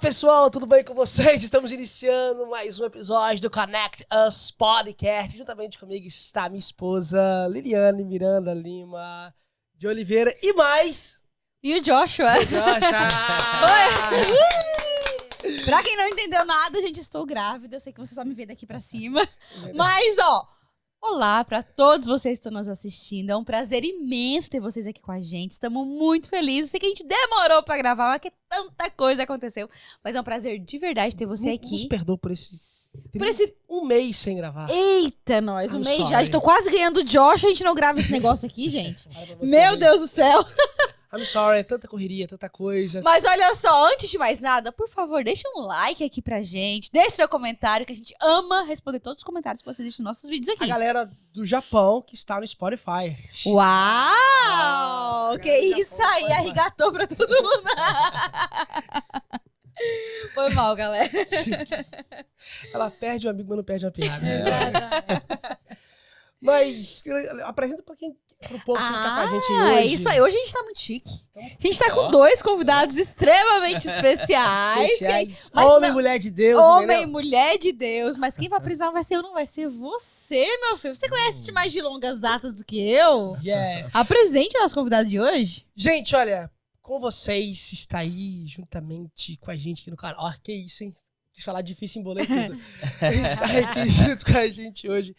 pessoal, tudo bem com vocês? Estamos iniciando mais um episódio do Connect Us Podcast. Juntamente comigo está minha esposa Liliane Miranda Lima de Oliveira e mais... E o Joshua. Oi! Pra quem não entendeu nada, gente, estou grávida. Eu sei que você só me vê daqui pra cima. Mas, olá pra todos vocês que estão nos assistindo. É um prazer imenso ter vocês aqui com a gente. Estamos muito felizes. Sei que a gente demorou pra gravar, mas que tanta coisa aconteceu. Mas é um prazer de verdade ter você aqui. Nos perdoa por esse um mês sem gravar. Eita, nós. Um I'm mês sorry. já. Estou quase ganhando o Josh. A gente não grava esse negócio aqui, gente. Você, Meu Deus do céu. I'm sorry, é tanta correria, tanta coisa. Mas olha só, antes de mais nada, por favor, deixa um like aqui pra gente. Deixa seu comentário, que a gente ama responder todos os comentários que vocês deixam nos nossos vídeos aqui. A galera do Japão que está no Spotify. Uau! Que isso aí, arregatou pra todo mundo. Foi mal, galera. Ela perde um amigo, mas não perde uma piada. Exato. Mas apresenta pro povo que tá com a gente hoje. É isso aí. Hoje a gente tá muito chique. A gente tá com dois convidados extremamente especiais. Mas Homem e não- mulher de Deus. Homem e entendeu? mulher de Deus. Mas quem vai precisar vai ser eu, não vai ser você, meu filho. Você conhece de mais de longas datas do que eu? Yeah. Apresente o nosso convidado de hoje. Gente, olha, com vocês está aí juntamente com a gente aqui no canal. Ó, que isso, hein? Quis falar difícil, embolei tudo. Está aqui junto com a gente hoje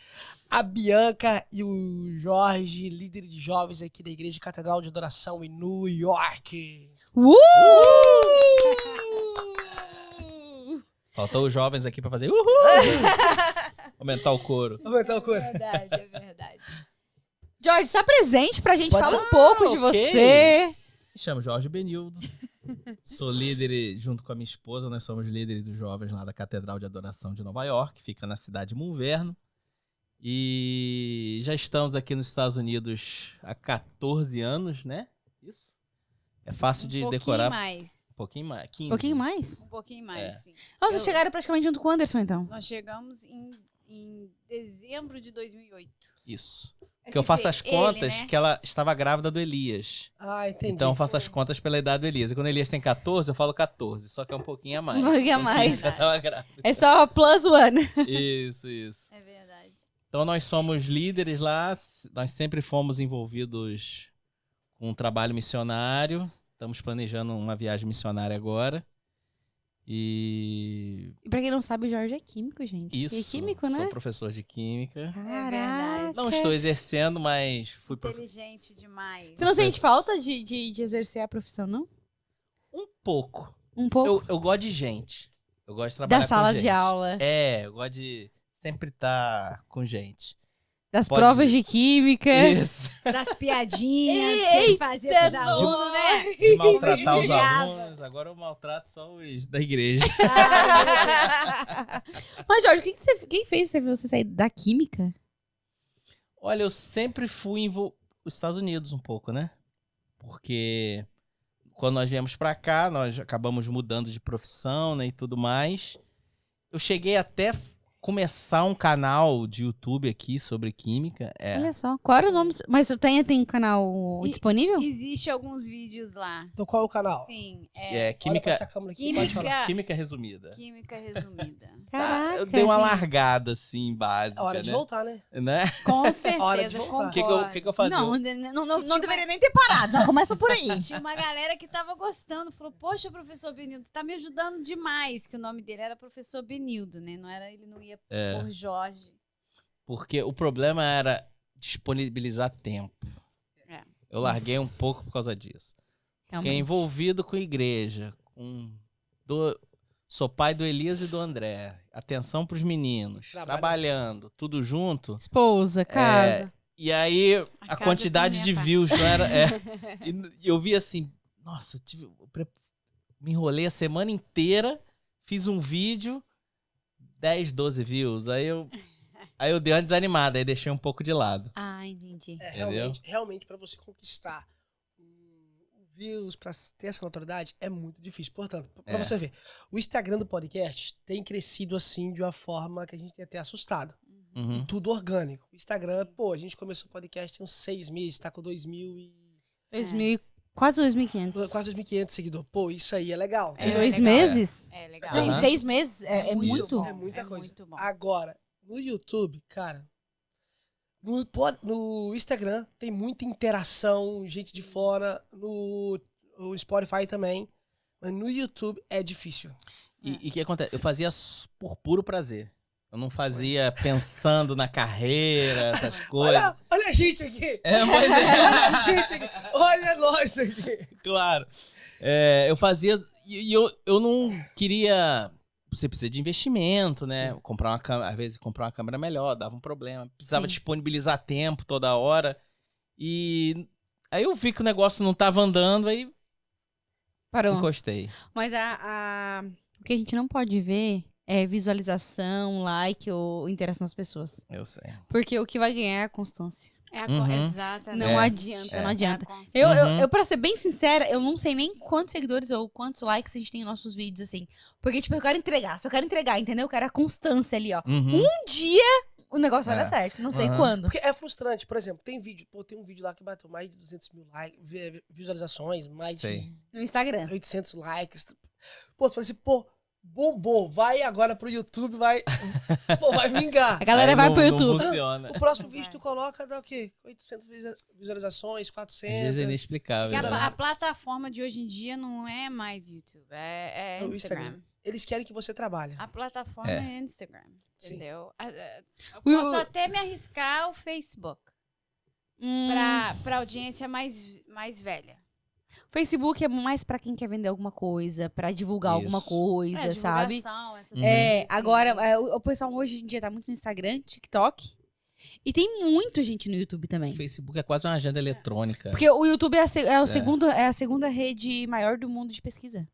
a Bianca e o Jorge, líderes de jovens aqui da Igreja Catedral de Adoração em New York. Faltou os jovens aqui pra fazer uhul! Aumentar o coro. Aumentar o coro. Verdade, é verdade. Jorge, se apresente pra gente, Pode fala ser. um pouco de ok. você. Me chamo Jorge Benildo. Sou líder, junto com a minha esposa, nós somos líderes dos jovens lá da Catedral de Adoração de Nova York, fica na cidade de Monverno. E já estamos aqui nos Estados Unidos há 14 anos, né? Isso? É fácil de decorar. Um pouquinho mais. 15. Um pouquinho mais? Um pouquinho mais, É. sim. Nossa, chegaram praticamente junto com o Anderson, então. Nós chegamos em dezembro de 2008. Isso. É Que eu faço as ele, contas né? que ela estava grávida do Elias. Ah, entendi. Então eu faço as contas pela idade do Elias. E quando o Elias tem 14, eu falo 14. Só que é um pouquinho a mais. Um pouquinho a mais. Já tava grávida. É só plus one. Isso. É verdade. Então nós somos líderes lá. Nós sempre fomos envolvidos com um trabalho missionário. Estamos planejando uma viagem missionária agora. E E pra quem não sabe, o Jorge é químico, gente. isso. E é químico, né? Sou professor de química. Caraca. Não estou exercendo, mas fui Inteligente demais. Você não sente falta de exercer a profissão, não? um pouco. Um pouco? Eu gosto de gente. Eu gosto de trabalhar Da sala com gente. de aula. É, eu gosto de sempre estar com gente. Das pode provas dizer. de química. Isso. Das piadinhas que ele fazia com os alunos, né? De maltratar os Judiava. alunos. Agora eu maltrato só os da igreja. Mas, Jorge, quem fez você sair da química? Olha, eu sempre fui os Estados Unidos um pouco, né? Porque quando nós viemos pra cá, nós acabamos mudando de profissão, né, e tudo mais. Eu cheguei até começar um canal de YouTube aqui sobre química. Olha só. Qual era o nome? Mas tem um canal E- disponível? Existe alguns vídeos lá. Então qual é o canal? Sim, É Olha pra química, essa câmera aqui, pode falar. química resumida. Química resumida. Caraca. Eu dei uma largada, assim, básica, É hora de né? voltar, né? Né? Com certeza, Hora de voltar. O que eu fazia? Não deveria nem ter parado. Já começa por aí. Tinha uma galera que tava gostando, falou, poxa, professor Benildo, tá me ajudando demais, que o nome dele era professor Benildo, né? Ele não ia por Jorge. Porque o problema era disponibilizar tempo. É. Eu larguei um pouco por causa disso. Fiquei envolvido com a igreja. Sou pai do Elias e do André. Atenção pros meninos. Trabalhando, tudo junto. Esposa, casa. E aí, a casa quantidade também de é parte. views não era... E eu vi assim, nossa, me enrolei a semana inteira, fiz um vídeo, 10, 12 views. Aí eu dei uma desanimada, aí deixei um pouco de lado. Ah, entendi. Entendeu? Realmente para você conquistar views, para ter essa notoriedade, é muito difícil. Portanto, para você ver, o Instagram do podcast tem crescido assim de uma forma que a gente tem até assustado. Uhum. E tudo orgânico. O Instagram, pô, a gente começou o podcast tem uns 6 meses, tá com 2000 e... 2000, quase 2.500. Quase 2.500 seguidores. Pô, isso aí é legal. Em 2 meses? legal. Não, Aham. 6 meses é muito? bom, É muita é coisa. muito bom. Agora, no YouTube, cara, no Instagram tem muita interação, gente de fora, no Spotify também, mas no YouTube é difícil. E o que acontece? Eu fazia por puro prazer. Eu não fazia pensando na carreira, essas coisas. Olha a gente aqui! É, mas Olha a gente aqui! Olha nós aqui! claro. Eu fazia. E eu não queria. Você precisa de investimento, né? Sim. Comprar uma câmera, às vezes comprar uma câmera melhor, dava um problema. Precisava Sim. disponibilizar tempo toda hora. E aí eu vi que o negócio não tava andando, aí Parou. encostei. Mas o que a gente não pode ver é visualização, like ou interação das pessoas. Eu sei. Porque o que vai ganhar é a constância. Uhum. Exatamente. Não É, adianta, é. não adianta. É a constância. Eu, pra ser bem sincera, eu não sei nem quantos seguidores ou quantos likes a gente tem nos nossos vídeos, assim. Porque, tipo, eu quero entregar, só quero entregar, entendeu? Eu quero a constância ali, ó. Uhum. Um dia o negócio vai É. dar certo, não sei Uhum. quando. Porque é frustrante, por exemplo, tem um vídeo lá que bateu mais de 200 mil visualizações, mais Sei. No Instagram. de 800 likes. Pô, tu fala assim, pô, bombou, vai agora pro YouTube, vai vingar. A galera Aí vai não- pro não YouTube. funciona. O próximo vídeo tu coloca, dá o quê? 800 visualizações, Às 400. vezes é inexplicável. Porque né? a plataforma de hoje em dia não é mais YouTube, é É o Instagram. Instagram. Eles querem que você trabalhe. A plataforma É. é Instagram, Sim. entendeu? Eu O- posso até me arriscar o Facebook pra audiência mais velha. Facebook é mais pra quem quer vender alguma coisa, pra divulgar alguma Isso. coisa, sabe? Divulgação, essas É, coisas, agora, isso. o pessoal hoje em dia tá muito no Instagram, TikTok. E tem muita gente no YouTube O também. Facebook é quase uma agenda eletrônica. Porque o YouTube é a segunda rede maior do mundo de pesquisa.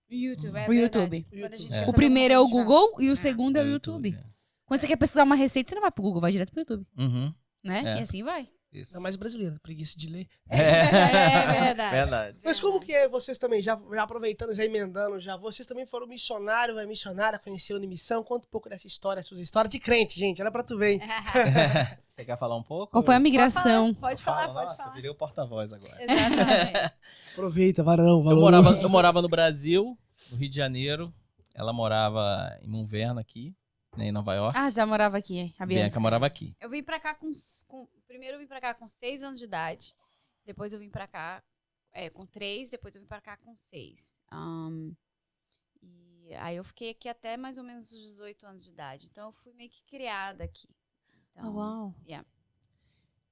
YouTube, é O YouTube. verdade. Quando a gente É. quer O saber primeiro é uma o coisa, Google e o segundo é o YouTube. é. Quando você quer pesquisar uma receita, você não vai pro Google, vai direto pro YouTube, Uhum. né? É. E assim vai. Isso. É mais brasileiro, preguiça de ler. É verdade. Verdade. Mas como que é vocês também, já aproveitando, já emendando, vocês também foram missionário, vai missionária, conheceu a missão? Conta um pouco dessa história, suas histórias de crente, gente, olha pra tu ver. hein? Você quer falar um pouco? Qual foi a migração? Pode falar, pode Nossa, falar. virei o porta-voz agora. Exatamente. Aproveita, varão, Eu valoroso. morava no Brasil, no Rio de Janeiro. Ela morava em Monverno aqui, né, em Nova York. Ah, já morava aqui, a Bianca. Bianca morava aqui. Eu vim pra cá primeiro eu vim pra cá com 6 anos de idade. Depois eu vim pra cá com 3. Depois eu vim pra cá com 6. E aí eu fiquei aqui até mais ou menos os 18 anos de idade. Então eu fui meio que criada aqui. Então, Oh, uau.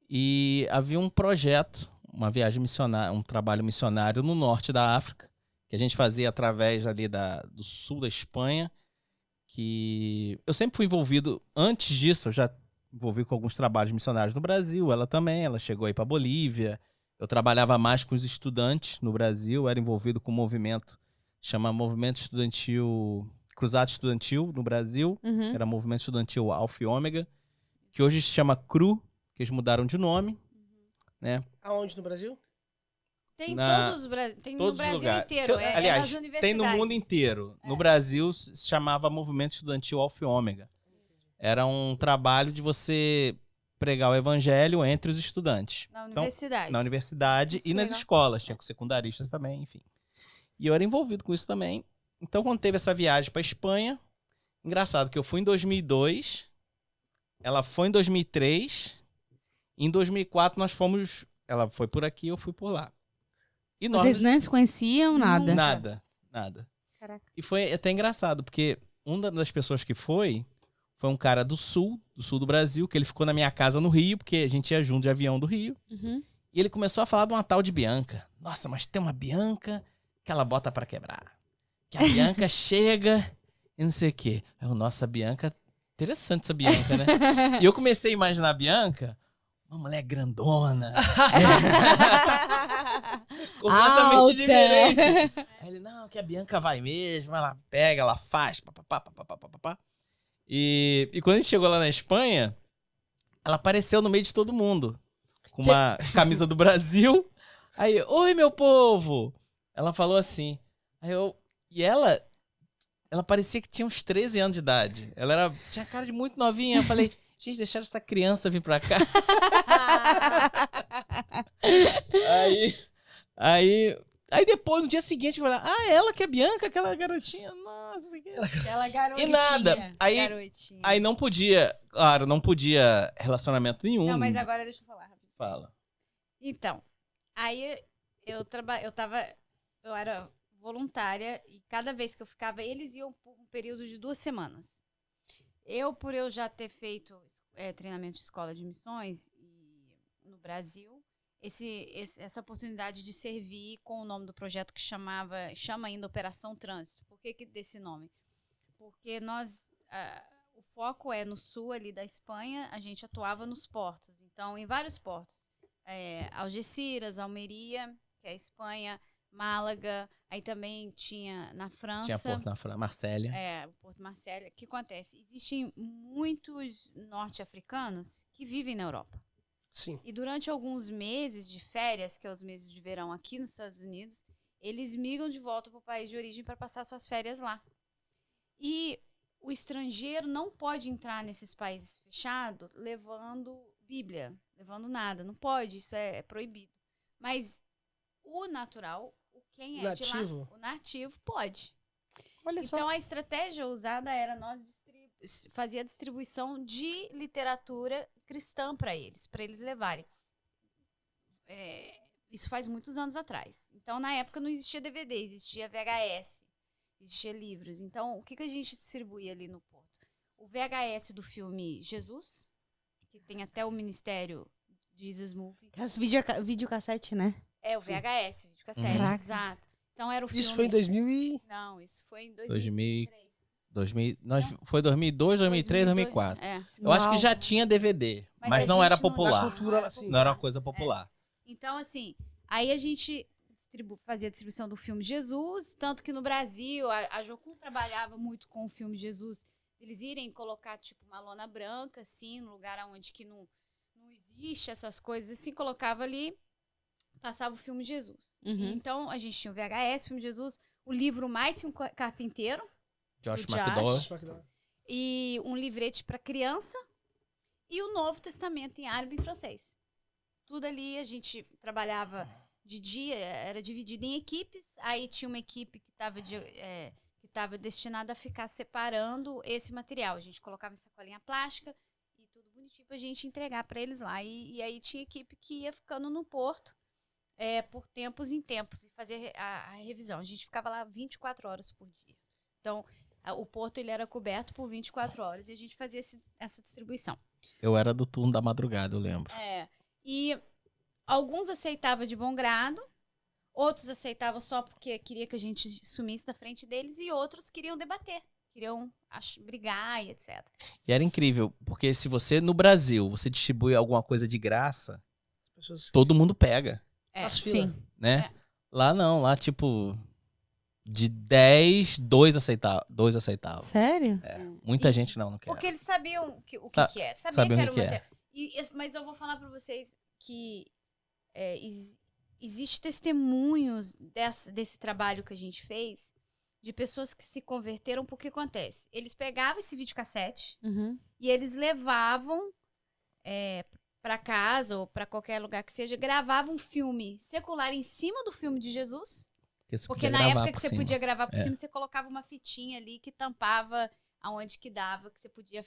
E havia um projeto, uma viagem missionária, um trabalho missionário no norte da África, que a gente fazia através ali do sul da Espanha, que eu sempre fui envolvido, antes disso, eu já envolvi com alguns trabalhos missionários no Brasil, ela também, ela chegou aí para Bolívia, eu trabalhava mais com os estudantes no Brasil, era envolvido com um movimento, chama Movimento Estudantil, Cruzado Estudantil no Brasil, Uhum. era Movimento Estudantil Alfa e Ômega, que hoje se chama CRU, que eles mudaram de nome, né? Aonde no Brasil? Tem Na- tem todos no Brasil os lugares. inteiro. Aliás, nas universidades. tem no mundo inteiro. No Brasil se chamava Movimento Estudantil Alfa e Ômega. Era um trabalho de você pregar o evangelho entre os estudantes. Na Então, universidade. na universidade Nossa, e nas legal. escolas. Tinha com secundaristas também, enfim. E eu era envolvido com isso também. Então, quando teve essa viagem para Espanha, engraçado que eu fui em 2002, ela foi em 2003, em 2004 nós fomos, ela foi por aqui, eu fui por lá. E nós Vocês não se conheciam, nada? nada. Caraca. E foi até engraçado, porque uma das pessoas que foi um cara do sul do Brasil, que ele ficou na minha casa no Rio, porque a gente ia junto de avião do Rio. Uhum. E ele começou a falar de uma tal de Bianca. Nossa, mas tem uma Bianca que ela bota pra quebrar. Que a Bianca chega e não sei o quê. Eu, nossa, a Bianca... Interessante essa Bianca, né? E eu comecei a imaginar a Bianca, uma mulher grandona. Completamente Alta. diferente. Aí ele, não, que a Bianca vai mesmo, ela pega, ela faz, papapá. E quando a gente chegou lá na Espanha, ela apareceu no meio de todo mundo, com uma camisa do Brasil. Aí, oi, meu povo! Ela falou assim. E ela parecia que tinha uns 13 anos de idade. Ela tinha cara de muito novinha. Eu falei, gente, deixaram essa criança vir pra cá. Aí Aí depois, no dia seguinte, eu falei, ela que é Bianca, aquela garotinha. Nossa, que... Aquela garotinha. E nada. Aí não podia, claro, não podia relacionamento nenhum. Não, mas agora deixa eu falar rapidinho. Fala. Então, aí eu era voluntária e cada vez que eu ficava, eles iam por um período de 2 semanas. Por eu já ter feito treinamento de escola de missões no Brasil, essa oportunidade de servir com o nome do projeto que chama ainda Operação Trânsito. Por que desse nome? Porque o foco é no sul ali da Espanha, a gente atuava nos portos. Então, em vários portos. Algeciras, Almeria, que é a Espanha, Málaga, aí também tinha na França. Tinha porto na França, Marsella. O Porto Marsella. O que acontece? Existem muitos norte-africanos que vivem na Europa. Sim. E durante alguns meses de férias, que é os meses de verão aqui nos Estados Unidos, eles migram de volta para o país de origem para passar suas férias lá. E o estrangeiro não pode entrar nesses países fechados levando Bíblia, levando nada. Não pode, isso é proibido. Mas o natural, quem é nativo. De lá, o nativo pode. Olha só. Então a estratégia usada era fazia a distribuição de literatura cristã para eles levarem. Isso faz muitos anos atrás. Então na época não existia DVD, existia VHS, existia livros. Então o que a gente distribuía ali no porto? O VHS do filme Jesus, que tem até o Ministério Jesus Movie. As videocassete, né? O VHS, videocassete, Caraca. exato. Então era o filme... Isso foi em 2000 e... Não, isso foi em 2003. 2003. Foi 2002, 2003, 2004. Eu acho que já tinha DVD, mas não era popular. Não era uma coisa popular. Então, assim, aí a gente fazia a distribuição do filme Jesus, tanto que no Brasil, a Jocum trabalhava muito com o filme Jesus. Eles irem colocar, tipo, uma lona branca, assim, no lugar onde que não existe essas coisas, assim, colocava ali, passava o filme Jesus. Uhum. Então, a gente tinha o VHS, o filme Jesus, o livro Mais que um Carpinteiro, Josh do McDowell. e um livrete para criança, e o Novo Testamento em árabe e francês. Tudo ali a gente trabalhava de dia, era dividido em equipes, aí tinha uma equipe que estava destinada a ficar separando esse material. A gente colocava em sacolinha plástica e tudo bonitinho pra gente entregar para eles lá. E aí tinha equipe que ia ficando no porto por tempos em tempos e fazer a revisão. A gente ficava lá 24 horas por dia. Então, o porto ele era coberto por 24 horas e a gente fazia essa distribuição. Eu era do turno da madrugada, eu lembro. E alguns aceitavam de bom grado, outros aceitavam só porque queria que a gente sumisse da frente deles e outros queriam debater, queriam brigar e etc. E era incrível, porque se você, no Brasil, você distribui alguma coisa de graça, todo mundo pega, Sim. né? Lá não, lá tipo, de 10, 2 aceitavam. Sério? Muita gente não quer. Porque eles sabiam o que era. Sabiam que era o que uma Mas eu vou falar para vocês que existe testemunhos desse trabalho que a gente fez de pessoas que se converteram, porque acontece. Eles pegavam esse videocassete e eles levavam para casa ou para qualquer lugar que seja, gravavam um filme secular em cima do filme de Jesus. Porque na época que você podia gravar por cima, você colocava uma fitinha ali que tampava aonde que dava, que você podia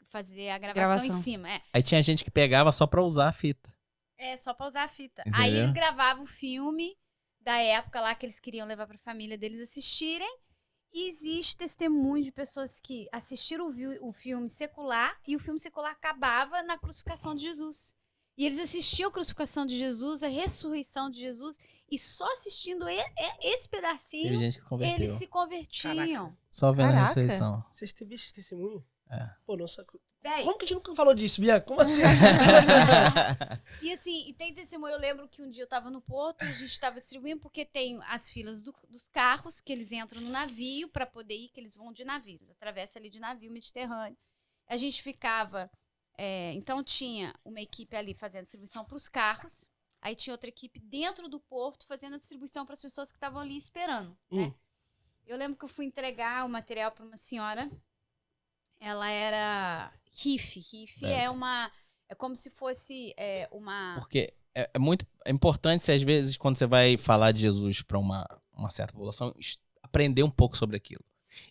fazer a gravação em cima. Aí tinha gente que pegava só pra usar a fita. Só pra usar a fita. Entendeu? Aí eles gravavam o filme da época lá que eles queriam levar pra família deles assistirem. E existe testemunho de pessoas que assistiram o filme secular e o filme secular acabava na crucificação de Jesus. E eles assistiam a crucificação de Jesus, a ressurreição de Jesus, e só assistindo esse pedacinho, Teve gente que converteu. eles se convertiam. Caraca. Só vendo Caraca. a ressurreição. Vocês teve esse testemunho? É. Pô, nossa... Véi, Como que a gente nunca falou disso, Bia? Como assim? E assim, e tem testemunho, eu lembro que um dia eu tava no porto, a gente tava distribuindo, porque tem as filas dos carros, que eles entram no navio pra poder ir, que eles vão de navio, eles atravessam ali de navio Mediterrâneo. A gente ficava, então tinha uma equipe ali fazendo a distribuição pros carros, aí tinha outra equipe dentro do porto fazendo a distribuição para as pessoas que estavam ali esperando, né? Eu lembro que eu fui entregar o material para uma senhora, ela era RIF é como se fosse uma... Porque é muito importante, se às vezes, quando você vai falar de Jesus para uma certa população, aprender um pouco sobre aquilo.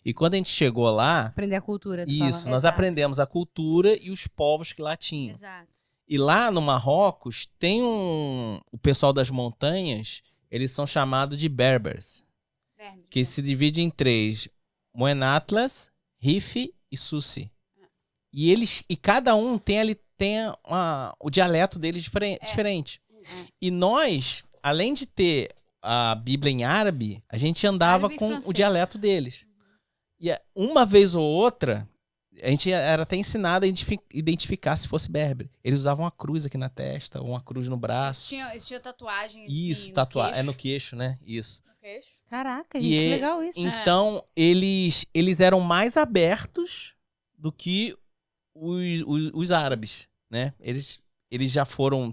E quando a gente chegou lá, Aprender a cultura, tu isso, fala. nós Exato. aprendemos a cultura e os povos que lá tinham. Exato. E lá no Marrocos, tem o pessoal das montanhas, eles são chamados de Berbers, Verme, que se divide em 3, Moen Atlas, Rif e Susi. E cada um tem o dialeto deles diferente. E nós, além de ter a Bíblia em árabe, a gente andava Árabe e com o francês. dialeto deles. E uma vez ou outra, a gente era até ensinado a identificar se fosse berber. Eles usavam uma cruz aqui na testa, ou uma cruz no braço. Eles tinham tatuagem assim, Isso, no tatuar. É queixo. no queixo, né? Isso. No queixo. Caraca, E gente, que legal isso. Então, eles eram mais abertos do que os árabes, né? Eles já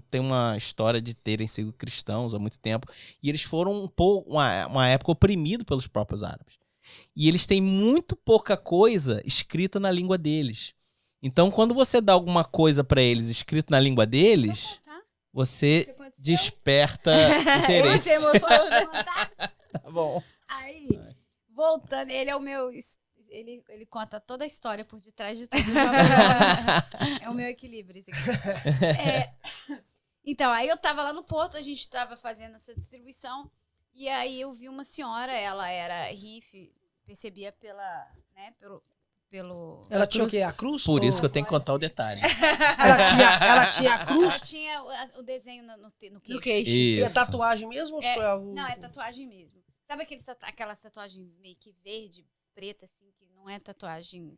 tem uma história de terem sido cristãos há muito tempo. E eles foram uma época oprimidos pelos próprios árabes. E eles têm muito pouca coisa escrita na língua deles. Então, quando você dá alguma coisa pra eles escrito na língua deles, Tá? você O que aconteceu? desperta Você interesse. emociona. Tá bom. Aí, voltando, ele é o meu... Ele conta toda a história por detrás de tudo. É o meu equilíbrio, esse aqui. Então, aí eu tava lá no Porto, a gente tava fazendo essa distribuição, e aí eu vi uma senhora, ela era riff, percebia pelo Ela tinha o quê? A cruz? Por isso que eu Ou- tenho que contar o detalhe. Ela tinha a Ela cruz? tinha o desenho no queixo. No queixo. E é Isso. tatuagem mesmo ou só é algo... Não, é tatuagem mesmo. Sabe aquela tatuagem meio que verde, preta, assim, que não é tatuagem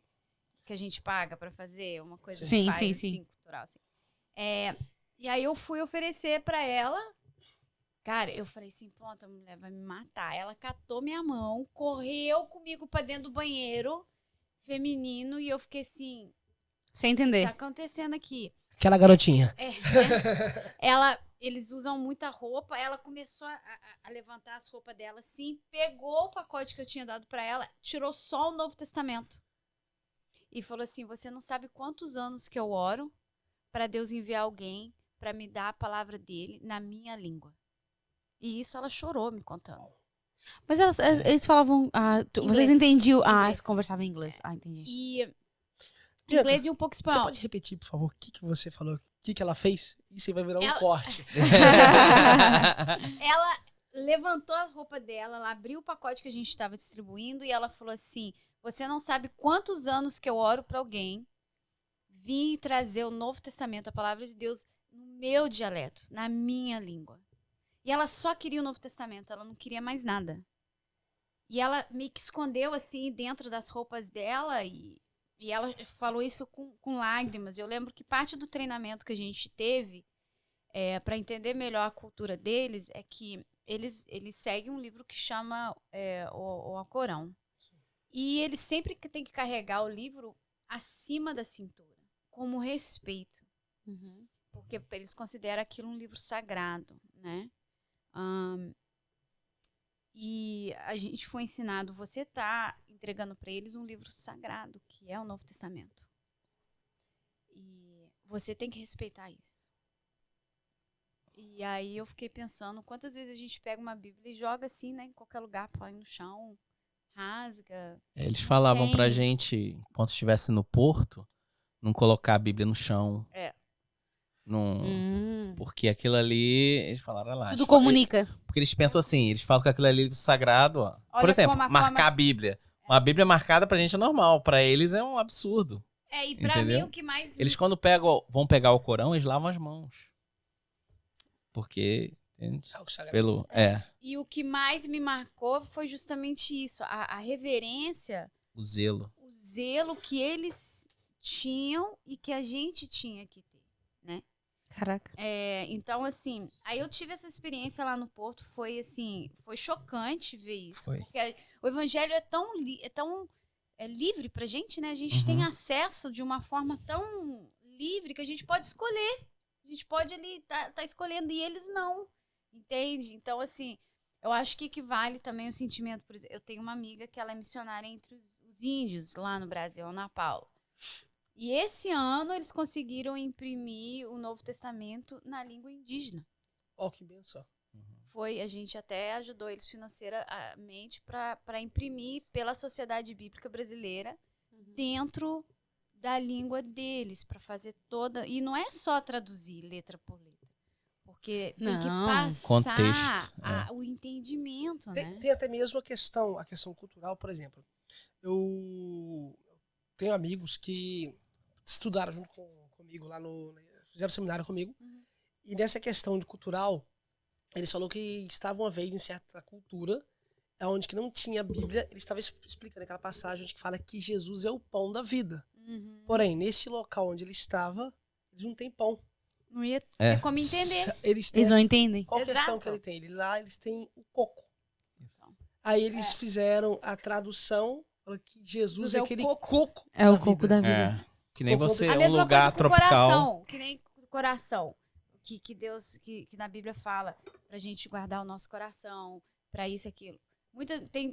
que a gente paga pra fazer, uma coisa que Sim, faz, sim, assim, sim. cultural, assim. E aí eu fui oferecer pra ela. Cara, eu falei assim, pronto, a mulher vai me matar. Ela catou minha mão, correu comigo pra dentro do banheiro feminino e eu fiquei assim, Sem o que entender. tá acontecendo aqui? Aquela garotinha. Eles usam muita roupa, ela começou a levantar as roupas dela assim, pegou o pacote que eu tinha dado pra ela, tirou só o Novo Testamento. E falou assim, você não sabe quantos anos que eu oro pra Deus enviar alguém pra me dar a palavra dele na minha língua. E isso ela chorou me contando. Mas eles falavam. Vocês Inglês. entendiam. Inglês. Eles conversavam em inglês. Entendi. E Bianca, inglês e um pouco Você espanhol. pode repetir, por favor, o que você falou? O que ela fez? Isso aí vai virar um Ela- corte. Ela levantou a roupa dela, ela abriu o pacote que a gente estava distribuindo e ela falou assim, você não sabe quantos anos que eu oro para alguém vir trazer o Novo Testamento, a palavra de Deus, no meu dialeto, na minha língua. E ela só queria o Novo Testamento, ela não queria mais nada. E ela meio que escondeu assim dentro das roupas dela e ela falou isso com lágrimas. Eu lembro que parte do treinamento que a gente teve para entender melhor a cultura deles é que eles seguem um livro que chama o Alcorão. E eles sempre têm que carregar o livro acima da cintura, como respeito. Uhum. Porque eles consideram aquilo um livro sagrado, né? E a gente foi ensinado, você tá entregando para eles um livro sagrado, que é o Novo Testamento. E você tem que respeitar isso. E aí eu fiquei pensando, quantas vezes a gente pega uma Bíblia e joga assim, né, em qualquer lugar, põe no chão, rasga. Eles falavam pra Tem. gente, quando estivesse no porto, não colocar a Bíblia no chão. Não, porque aquilo ali, eles falaram lá. Tudo comunica. Porque eles pensam assim, eles falam que aquilo ali é livro sagrado, ó. Por Olha exemplo, como a marcar forma- a Bíblia. Uma Bíblia marcada pra gente é normal, pra eles é um absurdo. E pra Entendeu? mim o que mais... Eles quando vão pegar o Corão, eles lavam as mãos. Porque, Algo sagrado. pelo, E o que mais me marcou foi justamente isso, a reverência, o zelo. o zelo que eles tinham e que a gente tinha que ter, né? Caraca. Então, assim, aí eu tive essa experiência lá no Porto, foi assim, foi chocante ver isso. Foi. Porque o evangelho é tão livre pra gente, né? A gente tem acesso de uma forma tão livre que a gente pode escolher. A gente pode ali tá escolhendo e eles não, entende? Então, assim, eu acho que equivale também o sentimento. Por exemplo, eu tenho uma amiga que ela é missionária entre os índios lá no Brasil, Ana Paula. E esse ano eles conseguiram imprimir o Novo Testamento na língua indígena. Ó, que benção. A gente até ajudou eles financeiramente para imprimir pela Sociedade Bíblica Brasileira dentro da língua deles, para fazer toda... E não é só traduzir letra por letra, porque tem que Não. passar Contexto, o entendimento, né? Tem até mesmo a questão cultural, por exemplo. Eu tenho amigos que estudaram junto comigo lá fizeram seminário comigo. E nessa questão de cultural, eles falaram que estavam uma vez em certa cultura, onde que não tinha Bíblia, eles estavam explicando aquela passagem onde que fala que Jesus é o pão da vida. Porém, nesse local onde ele estava, eles não têm pão. Não ia ter como entender. Eles Eles não entendem. Qual a questão Exato. que ele tem? Lá eles têm o coco. Isso. Aí eles fizeram a tradução, falando que Jesus é é o aquele coco. coco É o da coco vida. da vida. Que nem Coco- você, A um mesma lugar coisa com o tropical. coração, que nem o coração. Que Deus, que na Bíblia fala pra gente guardar o nosso coração, pra isso e aquilo.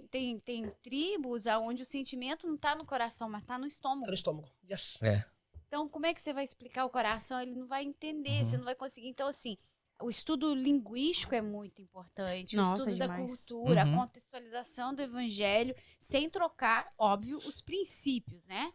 Tem tribos onde o sentimento não tá no coração, mas tá no estômago. Tá no estômago. Yes. Então, como é que você vai explicar o coração? Ele não vai entender, você não vai conseguir. Então, assim, o estudo linguístico é muito importante. Nossa, o estudo da demais. cultura, Uhum. a contextualização do evangelho, sem trocar, óbvio, os princípios, né?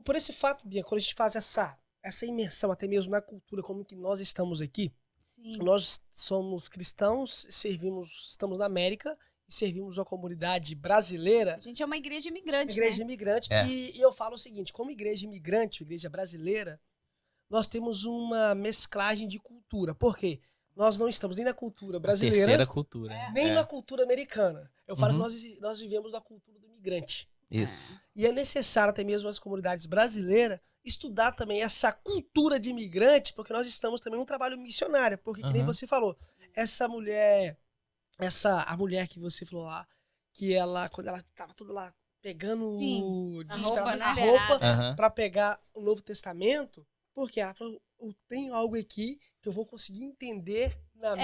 Por esse fato, Bia, quando a gente faz essa imersão, até mesmo na cultura, como que nós estamos aqui, Sim. nós somos cristãos, estamos na América e servimos uma comunidade brasileira, A gente é uma igreja imigrante, igreja né? imigrante, É. e eu falo o seguinte, como igreja imigrante, igreja brasileira, nós temos uma mesclagem de cultura. Por quê? Nós não estamos nem na cultura brasileira, Terceira cultura. nem É. na cultura americana. Eu falo Uhum. que nós vivemos na cultura do imigrante. Isso. E é necessário até mesmo as comunidades brasileiras estudar também essa cultura de imigrante, porque nós estamos também num trabalho missionário. Porque, que nem Uhum. você falou, a mulher que você falou lá, que ela, quando ela tava toda lá pegando Sim, desesperada, a a roupa, roupa Aham. para pegar o Novo Testamento, porque ela falou, eu tenho algo aqui que eu vou conseguir entender na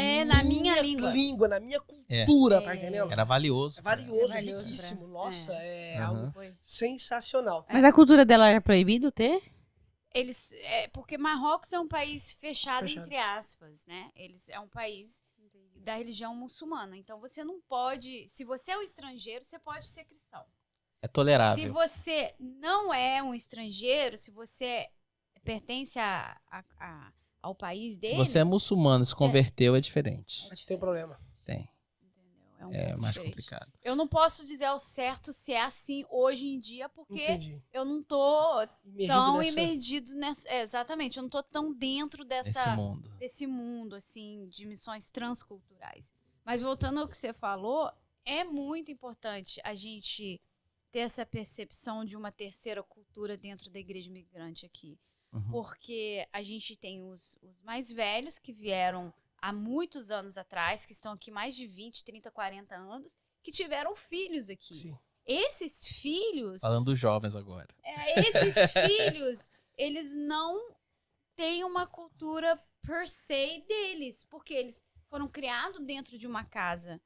minha língua. na minha cultura, tá É. entendendo? Era valioso. É valioso, valioso riquíssimo. Nossa, é Aham. algo Foi. sensacional. Mas a cultura dela é proibido ter? Porque Marrocos é um país fechado, Fechado. entre aspas, né? É um país da religião muçulmana. Então você não pode. Se você é um estrangeiro, você pode ser cristão. É Se tolerável. você não é um estrangeiro, se você pertence ao país Se deles. você é muçulmano e se converteu, é diferente. Mas tem problema. Tem. Entendeu? É um É pouco mais diferente. complicado. Eu não posso dizer ao certo se é assim hoje em dia, porque Entendi. eu não tô Imergido tão nessa- imergido nessa. Exatamente, eu não tô tão dentro Esse mundo. desse mundo, assim, de missões transculturais. Mas voltando ao que você falou, é muito importante a gente ter essa percepção de uma terceira cultura dentro da igreja imigrante aqui. Uhum. Porque a gente tem os mais velhos que vieram há muitos anos atrás, que estão aqui mais de 20, 30, 40 anos, que tiveram filhos aqui. Sim. Esses filhos, Falando dos jovens agora. esses filhos, eles não têm uma cultura per se deles, porque eles foram criados dentro de uma casa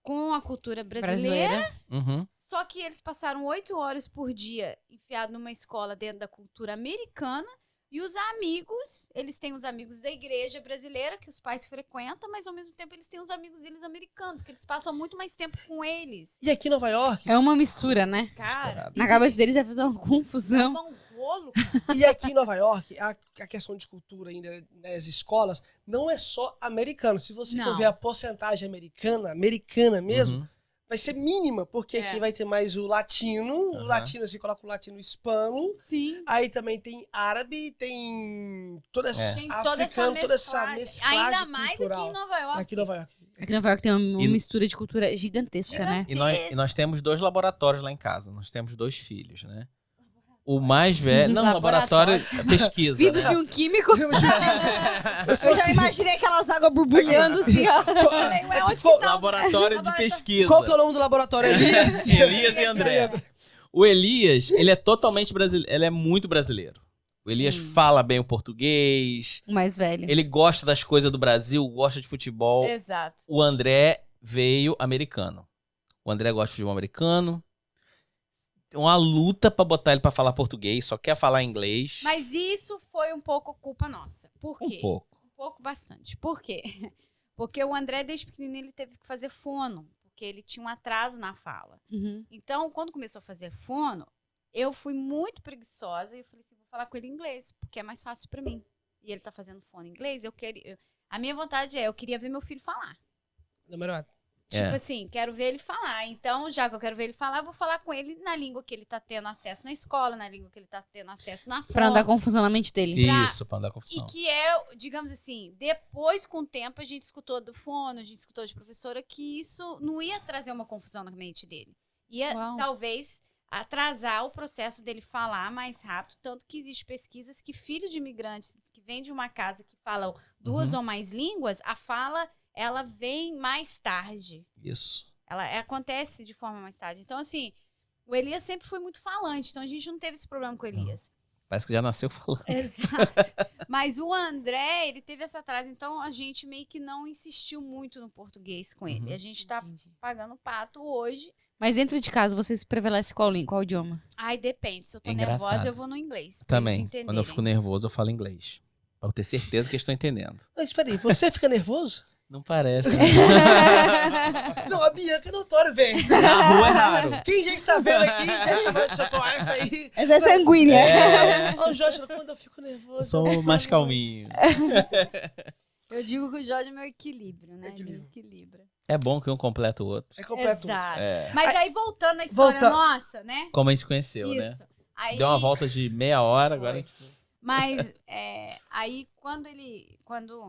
com a cultura brasileira. Uhum. Só que eles passaram 8 horas por dia enfiados numa escola dentro da cultura americana. E os amigos, eles têm os amigos da igreja brasileira, que os pais frequentam, mas ao mesmo tempo eles têm os amigos deles americanos, que eles passam muito mais tempo com eles. E aqui em Nova York, É uma mistura, né? Cara, Misturado. Na cabeça deles vai fazer uma confusão. toma um rolo. e aqui em Nova York, a questão de cultura ainda nas escolas não é só americano. Se você for Não. ver a porcentagem americana mesmo, Uhum. vai ser mínima, porque É. aqui vai ter mais o latino, o Aham. latino, você coloca o latino hispano, Sim. aí também tem árabe, tem toda essa Tem toda essa africano, toda essa mesclagem. mesclagem Ainda mais cultural. aqui em Nova York. Aqui em Nova York. Aqui em Nova York tem uma E- mistura de cultura gigantesca, né? E nós temos 2 laboratórios lá em casa. Nós temos 2 filhos, né? O mais velho... Não, laboratório pesquisa. Vindo né? de um químico. Eu sou Eu já imaginei aquelas águas borbulhando assim, ó. Falei, ué, onde que qual- tá o- Laboratório de pesquisa. Qual que é o nome do laboratório? Elias? Elias e André. O Elias, ele é totalmente brasileiro. Ele é muito brasileiro. O Elias fala bem o português. O mais velho. Ele gosta das coisas do Brasil, gosta de futebol. Exato. O André veio americano. O André gosta de futebol americano. Uma luta pra botar ele pra falar português, só quer falar inglês. Mas isso foi um pouco culpa nossa. Por quê? Um pouco. Um pouco, bastante. Por quê? Porque o André, desde pequenininho, ele teve que fazer fono, porque ele tinha um atraso na fala. Uhum. Então, quando começou a fazer fono, eu fui muito preguiçosa e eu falei assim, vou falar com ele em inglês, porque é mais fácil pra mim. E ele tá fazendo fono em inglês, a minha vontade eu queria ver meu filho falar. Namorado. Tipo assim, quero ver ele falar. Então, já que eu quero ver ele falar, eu vou falar com ele na língua que ele tá tendo acesso na escola, na língua que ele tá tendo acesso na Pra não fono. dar confusão na mente dele. Isso, pra não dar E confusão. que é, digamos assim, depois, com o tempo, a gente escutou do fono, a gente escutou de professora, que isso não ia trazer uma confusão na mente dele. Ia, Uau. talvez, atrasar o processo dele falar mais rápido. Tanto que existem pesquisas que filhos de imigrantes que vêm de uma casa que falam duas ou mais línguas, a fala, ela vem mais tarde. Isso. Ela acontece de forma mais tarde. Então, assim, o Elias sempre foi muito falante. Então, a gente não teve esse problema com o Elias. Parece que já nasceu falando. Exato. Mas o André, ele teve essa atraso, então a gente meio que não insistiu muito no português com ele. Uhum. A gente tá pagando pato hoje. Mas dentro de casa, você se prevalece qual idioma? Ai, depende. Se eu tô Engraçado. nervosa, eu vou no inglês. Pra Também. eles entenderem. Quando eu fico nervoso, eu falo inglês. Pra eu ter certeza que eles estão entendendo. Mas espera aí, você fica nervoso? Não parece. Né? Não, a Bianca é notório, velho. Na rua é raro. Quem já está vendo aqui, já está vendo seu pau, essa aí. Essa é sanguínea. É. Ó, o Jorge, quando eu fico Eu nervoso. sou mais calminho. Eu digo que o Jorge é meu equilíbrio, né? Equilíbrio. Ele equilibra. É bom que um completa o outro. É completo. Exato. É. Mas aí, voltando na história Volta- nossa, né? Como a gente se conheceu, né? Isso. Aí, Deu uma volta de meia hora, agora a gente... Mas aí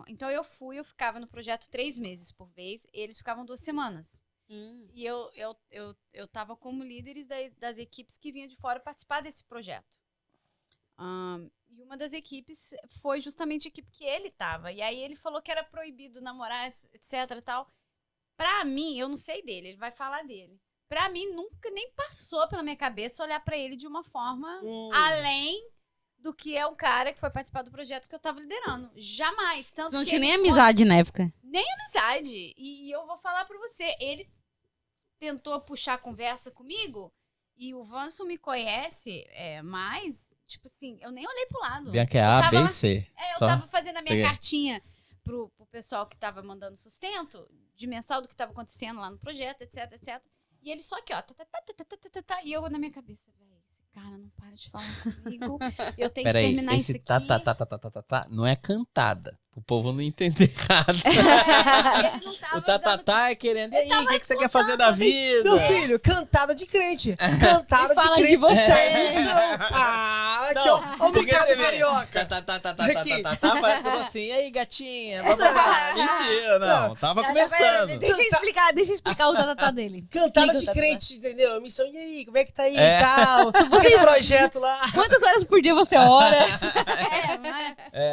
então eu ficava no projeto 3 meses por vez, eles ficavam 2 semanas. E eu tava como líderes das equipes que vinham de fora participar desse projeto. E uma das equipes foi justamente a equipe que ele tava. E aí ele falou que era proibido namorar, etc e tal. Pra mim, eu não sei dele, ele vai falar dele. Pra mim, nunca nem passou pela minha cabeça olhar pra ele de uma forma além do que é um cara que foi participar do projeto que eu tava liderando. Jamais. Tanto Você não que tinha nem ele amizade na época. amizade. E eu vou falar pra você, ele tentou puxar a conversa comigo e o Vanson me conhece mais, tipo assim, eu nem olhei pro lado. Bianca é A, tava B lá- e C. Eu Só tava fazendo a minha peguei. cartinha pro pessoal que tava mandando sustento, de mensal do que tava acontecendo lá no projeto, etc, etc. E ele só aqui, ó, e eu na minha cabeça, velho, esse cara não para de falar comigo, eu tenho que Peraí, terminar isso esse aqui. não é cantada. O povo não entender errado. Ele não tava O tatatá é querendo. E aí, o que você quer fazer da vida? Meu filho, cantada de crente. Cantada Fala de de crente. você. Ah, aqui, Não, ó. Ó o porque mercado você vê. carioca. Parece que eu tô assim. E aí, gatinha? Bababá. Mentira, não. Tava começando. Deixa eu explicar o tatatá dele. Cantada Explica o de tatatá. crente, entendeu? Missão, e aí, como é que tá aí É. e tal? Vocês- Esse projeto lá. Quantas horas por dia você ora?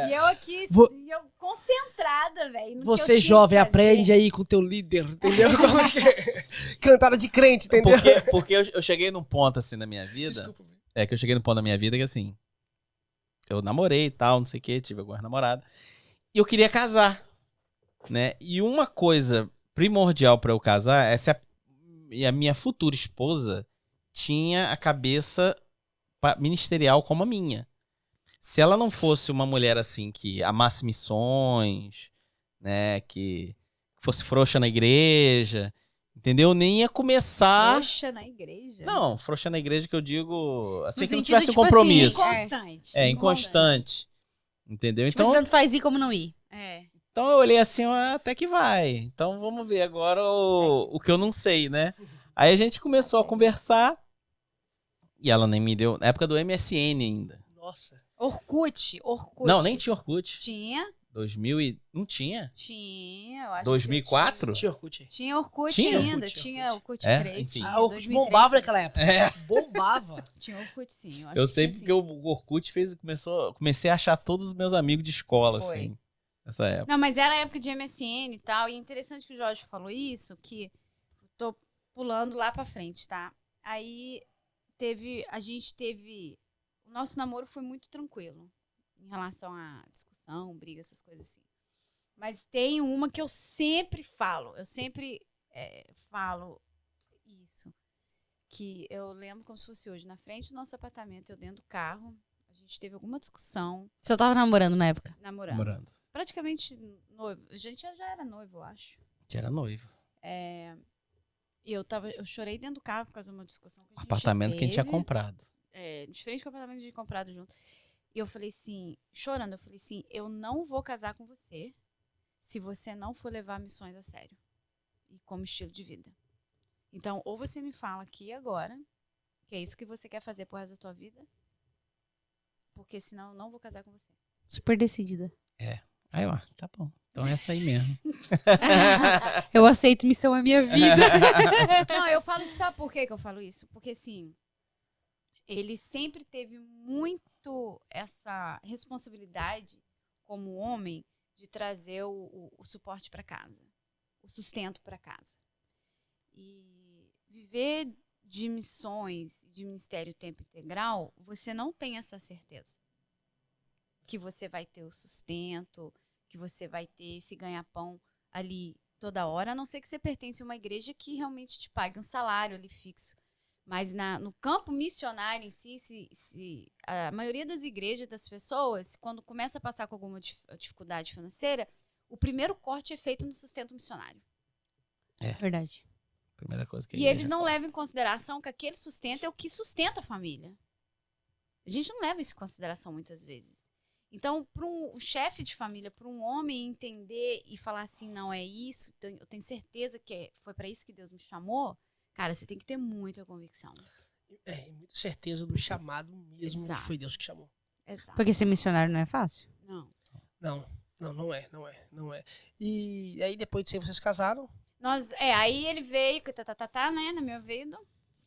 E eu aqui, Vo- e eu concentrada, velho. no que eu Você tinha jovem, que fazer. aprende aí com o teu líder, entendeu? Como que é? Cantada de crente, entendeu? Porque eu cheguei num ponto assim na minha vida. Desculpa. É que eu cheguei num ponto da minha vida que assim. Eu namorei e tal, não sei o que, tive algumas namoradas. E eu queria casar, né? E uma coisa primordial pra eu casar é se a minha futura esposa tinha a cabeça ministerial como a minha. Se ela não fosse uma mulher assim que amasse missões, né? Que fosse frouxa na igreja, entendeu? Nem ia começar. Poxa, na igreja. Não, frouxa na igreja que eu digo assim, que não sentido, tivesse um tipo assim, compromisso. Inconstante. É, inconstante. Entendeu? Tipo, você tanto faz ir como não ir. Então eu olhei assim, até que vai. Então vamos ver agora o que eu não sei, né? Aí a gente começou a conversar e ela nem me deu. Na época do MSN ainda. Nossa. Orkut. Não, nem tinha Orkut. Tinha, 2000 e... Não tinha? eu acho 2004? Tinha Orkut. Tinha Orkut Tinha? ainda, Orkut, tinha Orkut É, 3. enfim. tinha Ah, o Orkut 2003, bombava naquela época. Bombava. Tinha Orkut sim. acho Eu que sei tinha, porque o Orkut comecei a achar todos os meus amigos de escola, Foi. assim, nessa época. Não, mas era a época de MSN e tal. E é interessante que o Jorge falou isso, que tô pulando lá pra frente, tá? Aí o nosso namoro foi muito tranquilo em relação à discussão, briga, essas coisas assim. Mas tem uma que eu sempre falo isso, que eu lembro como se fosse hoje, na frente do nosso apartamento, eu dentro do carro, a gente teve alguma discussão, Você tava namorando na época. namorando. Morando. praticamente noivo. A gente já era noivo, eu acho. Que era noivo. E eu chorei dentro do carro por causa de uma discussão que a O gente apartamento que a gente tinha teve. comprado. Diferente do apartamento que a gente tinha comprado junto. E eu falei assim, chorando, eu falei assim, eu não vou casar com você se você não for levar missões a sério. E como estilo de vida. Então, ou você me fala aqui agora, que é isso que você quer fazer pro resto da tua vida, porque senão eu não vou casar com você. Super decidida. Aí, ó, tá bom. Então é essa aí mesmo. Eu aceito, missão é minha vida. Não, eu falo isso, sabe por que eu falo isso? Porque, assim, ele sempre teve muito essa responsabilidade como homem de trazer o suporte para casa, o sustento para casa. E viver de missões, de ministério tempo integral, você não tem essa certeza que você vai ter o sustento, que você vai ter esse ganha-pão ali toda hora, a não ser que você pertence a uma igreja que realmente te pague um salário ali fixo. Mas no campo missionário em si, a maioria das igrejas, das pessoas, quando começa a passar com alguma dificuldade financeira, o primeiro corte é feito no sustento missionário. Verdade. Primeira coisa que E eles não levam em consideração que aquele sustento é o que sustenta a família. A gente não leva isso em consideração muitas vezes. Então, para um chefe de família, para um homem entender e falar assim, não é isso, eu tenho certeza que foi para isso que Deus me chamou, cara, você tem que ter muita convicção. Muita certeza do chamado mesmo. Exato. Que foi Deus que chamou. Exato. Porque ser missionário não é fácil? Não. Não é. E aí depois de vocês casaram? Aí ele veio, né, no meu ouvido,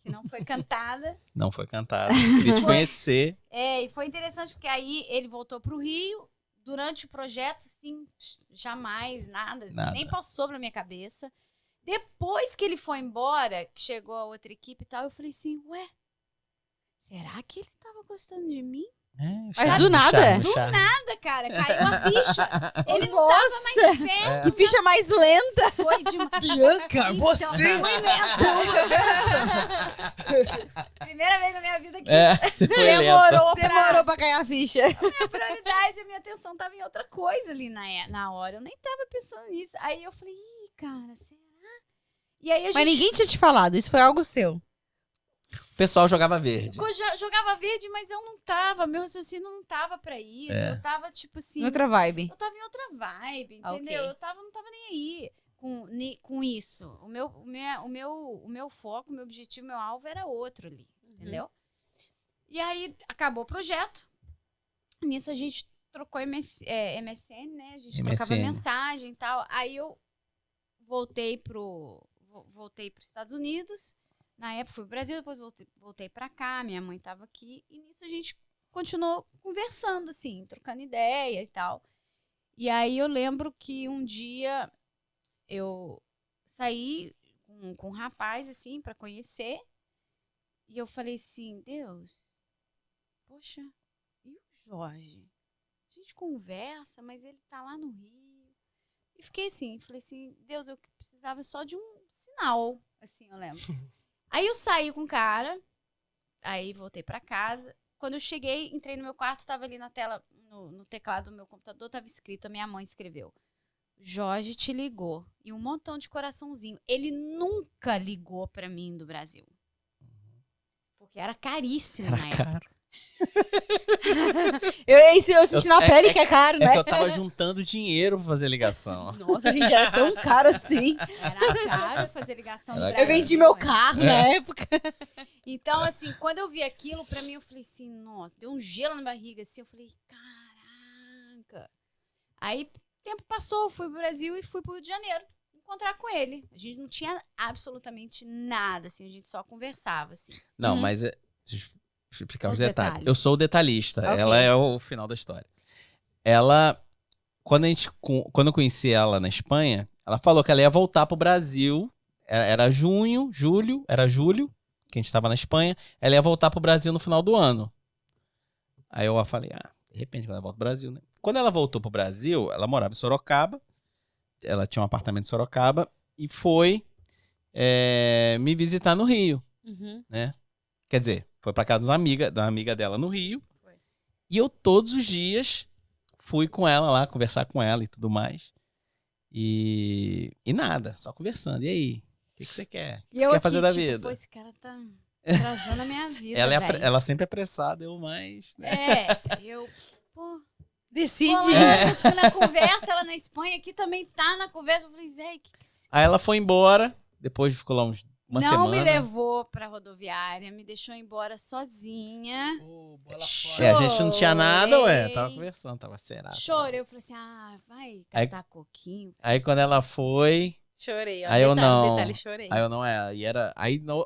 que não foi cantada. Não foi cantado. Queria te conhecer. E foi interessante porque aí ele voltou pro Rio, durante o projeto, assim, jamais, nada. Nem passou pela minha cabeça. Depois que ele foi embora, que chegou a outra equipe e tal, eu falei assim, ué, será que ele tava gostando de mim? Mas do nada? Nada, cara, caiu a ficha. Ele não tava mais em pé. Que ficha mais lenta. Foi demais. Bianca, você Foi lento. Primeira vez na minha vida que Você foi lenta. Demorou pra cair a ficha. minha prioridade, a minha atenção tava em outra coisa ali na hora. Eu nem tava pensando nisso. Aí eu falei, cara, será? E aí a gente... Mas ninguém tinha te falado, isso foi algo seu. O pessoal jogava verde. Jogava verde, mas eu não tava. Meu raciocínio não tava pra isso. Eu tava, tipo assim... Outra vibe. Eu tava em outra vibe, entendeu? Ok. Eu não tava nem aí com isso. O meu foco, o meu objetivo, o meu alvo era outro ali, entendeu? E aí, acabou o projeto. Nisso, a gente trocou MSN, né? A gente trocava mensagem e tal. Aí, eu voltei pros Estados Unidos. Na época, fui pro Brasil, depois voltei pra cá. Minha mãe tava aqui. E nisso, a gente continuou conversando, assim, trocando ideia e tal. E aí, eu lembro que um dia eu saí com um rapaz, assim, pra conhecer. E eu falei assim, Deus, poxa, e o Jorge? A gente conversa, mas ele tá lá no Rio. E fiquei assim, falei assim, Deus, eu precisava só de um sinal, assim, eu lembro. Aí eu saí com o cara, aí voltei pra casa. Quando eu cheguei, entrei no meu quarto, tava ali na tela, no teclado do meu computador, tava escrito, a minha mãe escreveu, Jorge te ligou. E um montão de coraçãozinho. Ele nunca ligou pra mim do Brasil. Porque era caríssimo na época. Caro. Eu senti na pele que é caro, né? É que eu tava juntando dinheiro pra fazer ligação. Nossa, gente, era tão caro assim. Era caro fazer ligação do Era Brasil. Eu vendi meu carro na época. Então, assim, quando eu vi aquilo, pra mim, eu falei assim, nossa, deu um gelo na barriga, assim, eu falei, caraca. Aí, o tempo passou, eu fui pro Brasil e fui pro Rio de Janeiro encontrar com ele. A gente não tinha absolutamente nada, assim, a gente só conversava, assim. Não, mas... Deixa eu explicar os Os detalhes. detalhes. Eu sou o detalhista. Ok. Ela é o final da história. Ela... Quando eu conheci ela na Espanha, ela falou que ela ia voltar pro Brasil. Era julho, que a gente tava na Espanha. Ela ia voltar pro Brasil no final do ano. Aí eu falei, de repente quando ela volta pro Brasil, né? Quando ela voltou pro Brasil, ela morava em Sorocaba. Ela tinha um apartamento em Sorocaba. E foi me visitar no Rio, né? Quer dizer, foi pra casa da amiga dela no Rio. Foi. E eu todos os dias fui com ela lá, conversar com ela e tudo mais. E nada, só conversando. E aí? O que você quer? O que E você eu quer aqui, fazer da tipo, vida? pô, esse cara tá atrasando a minha vida, velho. Ela sempre é apressada, eu mais. Né? Eu, pô... Decide. Pô, eu fui na conversa, ela na Espanha, aqui também tá na conversa. Eu falei, velho, que Aí ela foi embora, depois ficou lá uma não semana. me levou pra rodoviária, me deixou embora sozinha. Ô, bola fora. A gente não tinha nada, ué. Chorei. Tava conversando, tava será. Chorei, eu falei assim, vai Aí- catar coquinho. Aí quando ela foi, Chorei, ó. Aí eu detalhe, não. detalhe, chorei. aí eu não é. E era.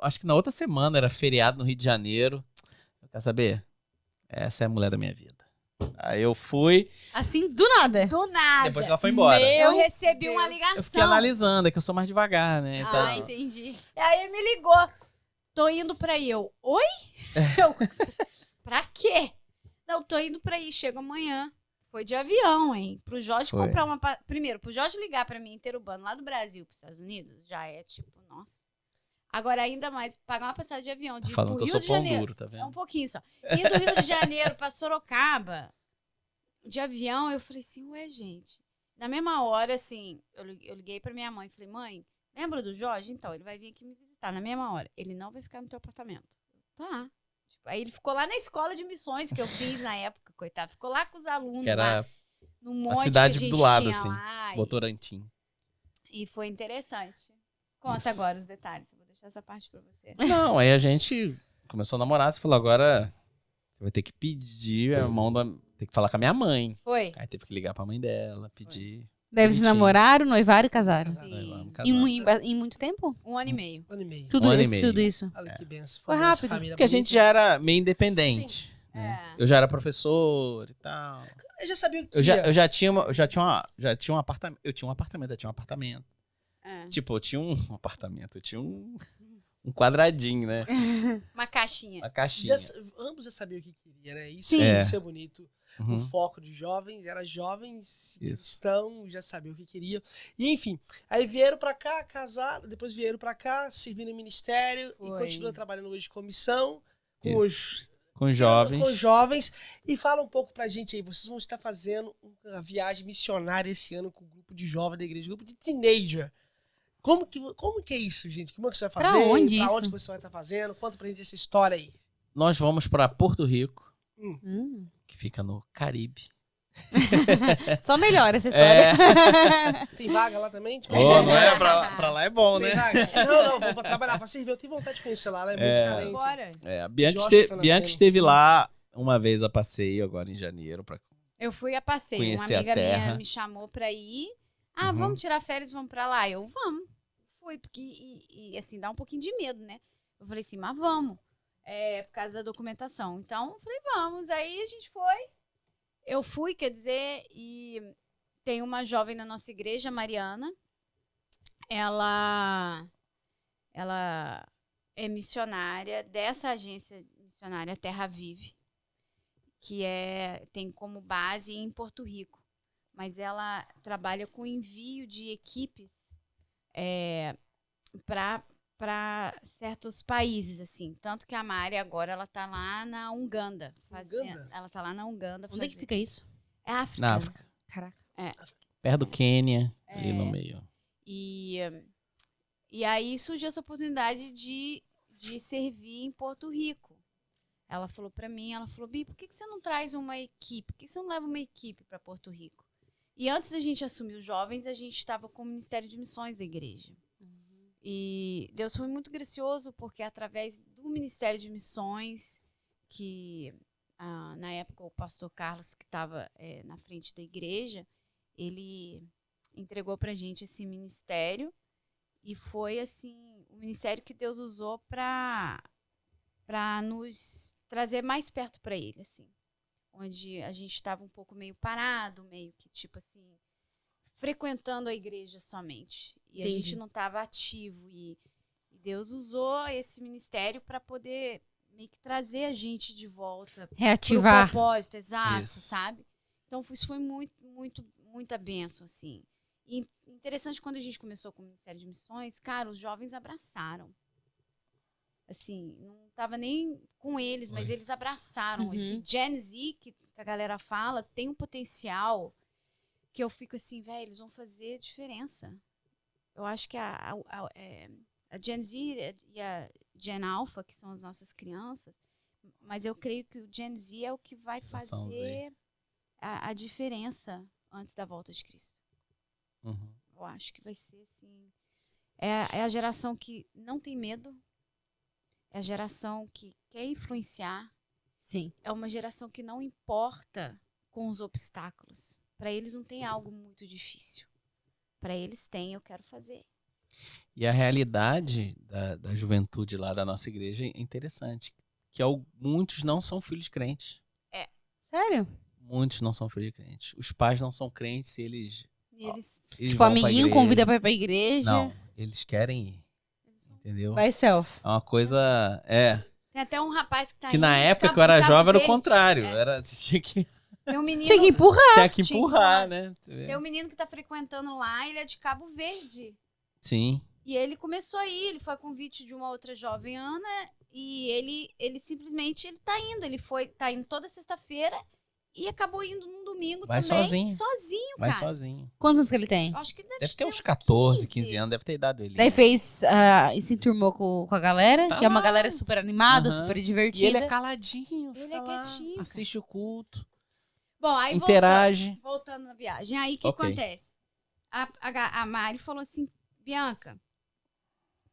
Acho que na outra semana era feriado no Rio de Janeiro. Quer saber? Essa é a mulher da minha vida. Aí eu fui, Assim, do nada. Do nada. depois que ela foi embora. Meu Eu recebi uma Deus. ligação. Eu fiquei analisando, é que eu sou mais devagar, né? Então, Ah, entendi. E aí ele me ligou. Tô indo pra aí. Eu, oi? Eu, pra quê? Não, tô indo pra aí. Chego amanhã. Foi de avião, hein? Pro Jorge Foi. comprar uma... Primeiro, pro Jorge ligar pra mim interurbano lá do Brasil pros Estados Unidos, já é tipo, nossa. Agora, ainda mais, pagar uma passagem de avião tá de falando pro que eu Rio sou de pão Janeiro. duro, tá É vendo? um pouquinho só. E do Rio de Janeiro pra Sorocaba, de avião, eu falei assim, ué, gente. Na mesma hora, assim, eu liguei pra minha mãe e falei, mãe, lembra do Jorge? Então, ele vai vir aqui me visitar na mesma hora. Ele não vai ficar no teu apartamento. Tá. Tipo, aí ele ficou lá na escola de missões que eu fiz na época, coitado. Ficou lá com os alunos Que lá, era no monte cidade que a gente do lado, tinha assim, lá. Votorantim. E foi interessante. Conta Isso. agora os detalhes. Eu vou deixar essa parte pra você. Não, aí a gente começou a namorar, você falou, agora você vai ter que pedir a mão da... Tem que falar com a minha mãe. Foi. Aí teve que ligar pra mãe dela, pedir. Deve se Bonitinho. namoraram, noivaram e casaram. Casado. Aí Sim. vamos Em, casar. em muito tempo? 1 ano e meio. Ano e meio. Tudo, Um ano e isso, meio. tudo isso. Olha que benção. Foi Formou essa rápido. família Porque a gente bonita. já era meio independente. Né? É. Eu já era professor e tal. Eu já sabia o que Eu ia. já tinha um apartamento. Eu tinha um apartamento. É. Tipo, eu tinha um apartamento, eu tinha um quadradinho, né? Uma caixinha. Uma caixinha. Ambos já sabiam o que queria, né? Isso Sim. isso é bonito. Uhum. O foco de jovens era jovens que Isso. estão, já sabiam o que queriam. E enfim, aí vieram pra cá, casaram, depois vieram pra cá, servindo no ministério e Foi. continuam trabalhando hoje de comissão com Isso. os Com jovens. com jovens. E fala um pouco pra gente aí, vocês vão estar fazendo uma viagem missionária esse ano com o grupo de jovens da igreja, grupo de teenager. Como que é isso, gente? Como é que você vai Pra fazer? onde Pra isso? onde você vai estar fazendo? Conta pra gente essa história aí. Nós vamos para Porto Rico, que fica no Caribe. Só melhora essa história. Tem vaga lá também? Tipo, Oh, não é? Pra lá é bom, né? Tem vaga? Não, vou pra trabalhar, pra servir. Eu tenho vontade de conhecer lá, ela é muito carente. Bora. É, a Bianca, Joshua tá Bianca nascendo. esteve lá uma vez a passeio, agora em janeiro. Eu fui a passeio. Uma Conhecer a amiga minha terra. me chamou pra ir. Ah, Uhum. vamos tirar férias, vamos pra lá. Eu, vamos. Fui, porque, e, assim, dá um pouquinho de medo, né? Eu falei assim, mas vamos. É, por causa da documentação. Então, eu falei, vamos. Aí a gente foi. Eu fui, quer dizer, e tem uma jovem na nossa igreja, Mariana. Ela é missionária dessa agência missionária Terra Vive, que tem como base em Porto Rico. Mas ela trabalha com envio de equipes para certos países, assim. Tanto que a Mari agora ela tá lá na Uganda. Uganda? Ela tá lá na Uganda. Onde é que fica isso? É África. Na África. Caraca. Perto do Quênia, ali É. no meio. E aí surgiu essa oportunidade de servir em Porto Rico. Ela falou pra mim, ela falou, Bi, por que você não traz uma equipe? Por que você não leva uma equipe para Porto Rico? E antes da gente assumir os jovens, a gente estava com o Ministério de Missões da igreja. E Deus foi muito gracioso, porque através do Ministério de Missões, que na época o pastor Carlos, que estava na frente da igreja, ele entregou pra gente esse ministério. E foi, assim, o ministério que Deus usou para nos trazer mais perto para ele, assim. Onde a gente estava um pouco meio parado, meio que, tipo assim, frequentando a igreja somente. E a Entendi. gente não estava ativo. E Deus usou esse ministério para poder meio que trazer a gente de volta pro Reativar. propósito, exato, Isso. sabe? Então, isso foi muita bênção, assim. E interessante, quando a gente começou com o Ministério de Missões, cara, os jovens abraçaram. Assim, não tava nem com eles, mas Foi. eles abraçaram. Uhum. Esse Gen Z, que que a galera fala, tem um potencial que eu fico assim, velho, eles vão fazer diferença. Eu acho que a Gen Z e a Gen Alpha, que são as nossas crianças, mas eu creio que o Gen Z é o que vai Geração Z. fazer a diferença antes da volta de Cristo. Uhum. Eu acho que vai ser assim. É a geração que não tem medo, é a geração que quer influenciar, Sim. é uma geração que não importa com os obstáculos. Para eles não tem algo muito difícil. Para eles tem, eu quero fazer. E a realidade da juventude lá da nossa igreja é interessante. Que muitos não são filhos crentes. Sério? Muitos não são filhos crentes. Os pais não são crentes e eles E eles Tipo, vão pra amiguinho igreja. convida pra ir pra igreja. Não, eles querem ir. Entendeu? Vai self. É uma coisa... tem até um rapaz que tá Que indo na de época que Cabo- eu era de Cabo jovem era o Verde. contrário. É. Tinha que Tem um menino, Tinha que empurrar. Tinha que Tinha que empurrar, empurrar. né? tem um menino que tá frequentando lá, ele é de Cabo Verde. Sim. E ele começou a ir, ele foi a convite de uma outra jovem Ana, e ele simplesmente ele tá indo. Tá indo toda sexta-feira e acabou indo num domingo Vai também. sozinho. Sozinho, Vai cara. sozinho. Quantos anos que ele tem? Eu acho que Deve ter uns uns 14, 15 anos. Deve ter dado ele. Daí fez e se enturmou com a galera, Tá que é uma lá. galera super animada, Aham. super E divertida. ele é caladinho. Ele fica é lá, quietinho, cara. assiste o culto. Bom, aí Interage. voltando na viagem. Aí o que Ok. acontece? A Mari falou assim, Bianca,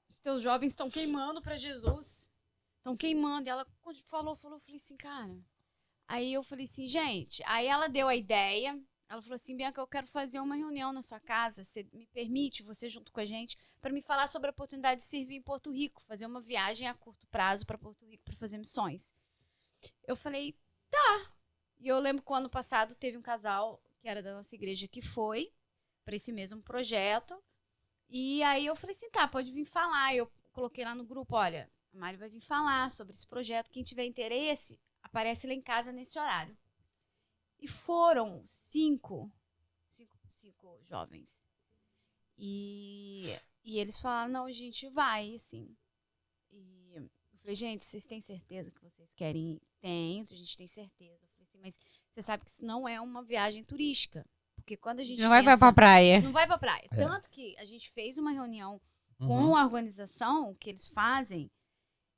os teus jovens estão queimando pra Jesus. Estão queimando. E ela falou, eu falei assim, cara. Aí eu falei assim, gente. Aí ela deu a ideia. Ela falou assim, Bianca, eu quero fazer uma reunião na sua casa. Você me permite, você junto com a gente, para me falar sobre a oportunidade de servir em Porto Rico, fazer uma viagem a curto prazo para Porto Rico para fazer missões. Eu falei, tá. E eu lembro que o ano passado teve um casal que era da nossa igreja que foi para esse mesmo projeto. E aí eu falei assim, tá, pode vir falar. Eu coloquei lá no grupo, olha, a Mari vai vir falar sobre esse projeto. Quem tiver interesse, aparece lá em casa nesse horário. E foram cinco jovens. E eles falaram, não, a gente vai, assim. E eu falei, gente, vocês têm certeza que vocês querem ir? Tem, a gente tem certeza. Eu falei assim, mas você sabe que isso não é uma viagem turística. Porque quando a gente Não vai pensa, pra praia. não vai pra praia. Tanto que a gente fez uma reunião com Uhum. a organização que eles fazem.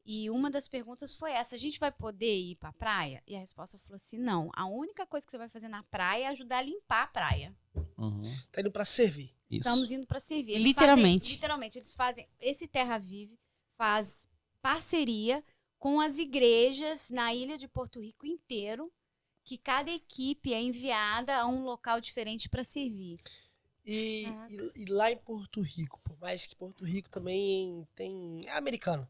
E uma das perguntas foi essa: a gente vai poder ir pra praia? E a resposta falou assim: não. A única coisa que você vai fazer na praia é ajudar a limpar a praia. Uhum. Tá indo pra servir. Isso. Estamos indo pra servir. Literalmente. Literalmente. Eles fazem. Esse Terra Vive faz parceria com as igrejas na ilha de Porto Rico inteiro, que cada equipe é enviada a um local diferente para servir. E lá em Porto Rico, por mais que Porto Rico também é americano,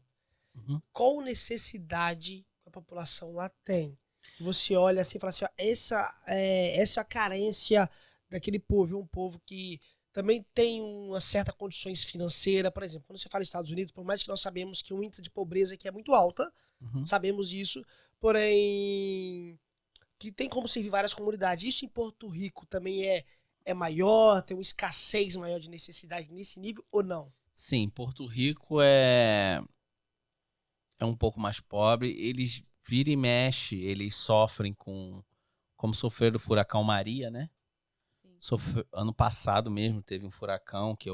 Uhum. qual necessidade a população lá tem? Que você olha assim e fala assim, ó, essa é a carência daquele povo, um povo que também tem uma certa condições financeiras. Por exemplo, quando você fala Estados Unidos, por mais que nós sabemos que o índice de pobreza aqui é muito alta, Uhum. sabemos isso, porém que tem como servir várias comunidades. Isso em Porto Rico também é maior, tem uma escassez maior de necessidade nesse nível ou não? Sim, Porto Rico é um pouco mais pobre. Eles vira e mexe, eles sofrem como sofreram do furacão Maria, né? Sim. Ano passado mesmo teve um furacão que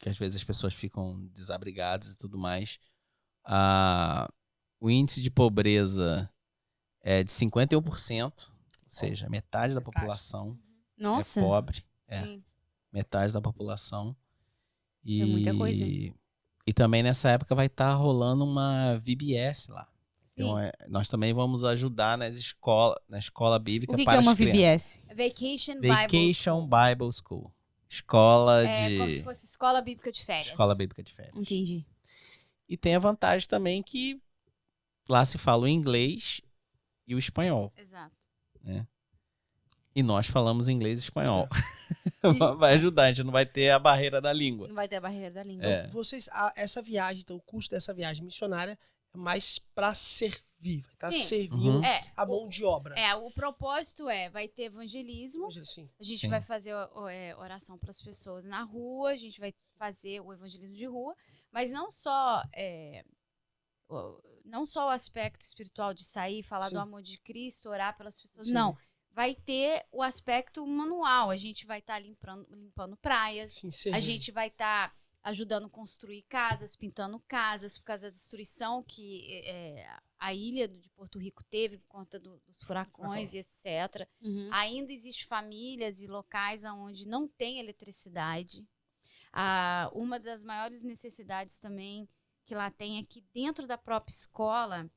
às vezes as pessoas ficam desabrigadas e tudo mais. O índice de pobreza é de 51%, ou seja, metade da Metade. população Nossa. é pobre. Sim. Metade da população. Isso é muita coisa. E também nessa época vai estar rolando uma VBS lá. Então, Sim. nós também vamos ajudar na escola bíblica O que para é uma as crianças. VBS? Vacation Bible Vacation School. Bible School. Escola É como se de fosse escola bíblica de férias. escola bíblica de férias. Entendi. E tem a vantagem também que lá se fala o inglês e o espanhol. Exato. E nós falamos inglês e espanhol. E- Vai ajudar, a gente não vai ter a barreira da língua. Não vai ter a barreira da língua. É. Essa viagem, então, o custo dessa viagem missionária é mais pra servir, vai estar Sim. servindo Uhum. a mão de obra. O propósito vai ter evangelismo. Assim, A gente Sim. vai fazer oração para as pessoas na rua, a gente vai fazer o evangelismo de rua, mas não só não só o aspecto espiritual de sair, falar Sim. do amor de Cristo, orar pelas pessoas, Sim. não. Vai ter o aspecto manual. A gente vai estar limpando praias, Sim, a servir. gente vai estar ajudando a construir casas, pintando casas, por causa da destruição que a ilha de Porto Rico teve por conta dos furacões e etc. Uhum. Ainda existem famílias e locais onde não tem eletricidade. Uma das maiores necessidades também que lá tem é que dentro da própria escola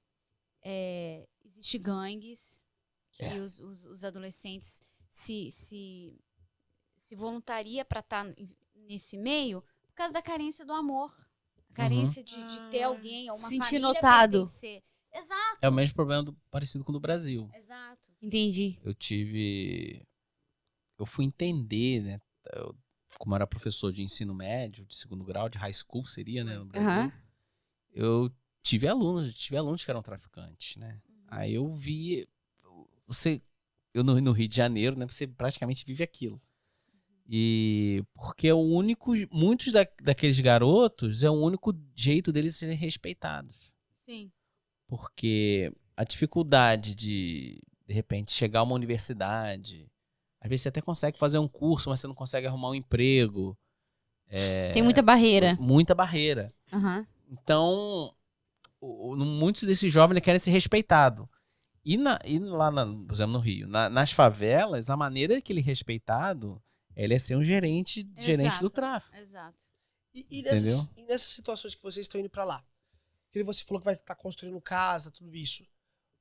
existe gangues, que os adolescentes se voluntaria para estar nesse meio por causa da carência do amor. A carência de ter alguém, ou uma Se sentir família notado. pertencer. Exato, É o mesmo problema parecido com o do Brasil. exato. Entendi. Eu fui entender, né? Como era professor de ensino médio, de segundo grau, de high school seria, né, no Brasil. Aham. Eu tive alunos que eram traficantes, né? Aí eu vi, eu no Rio de Janeiro, né, você praticamente vive aquilo. E porque muitos daqueles garotos é o único jeito deles serem respeitados. Sim. Porque a dificuldade de repente, chegar a uma universidade, às vezes você até consegue fazer um curso, mas você não consegue arrumar um emprego. Tem muita barreira. Muita barreira. Aham. Então, muitos desses jovens querem ser respeitados. E lá, por exemplo, no Rio, nas favelas, a maneira que ele é respeitado, ele é ser um gerente do Exato. tráfico. Exato. Entendeu? E nessas situações que vocês estão indo pra lá, que você falou que vai estar construindo casa, tudo isso,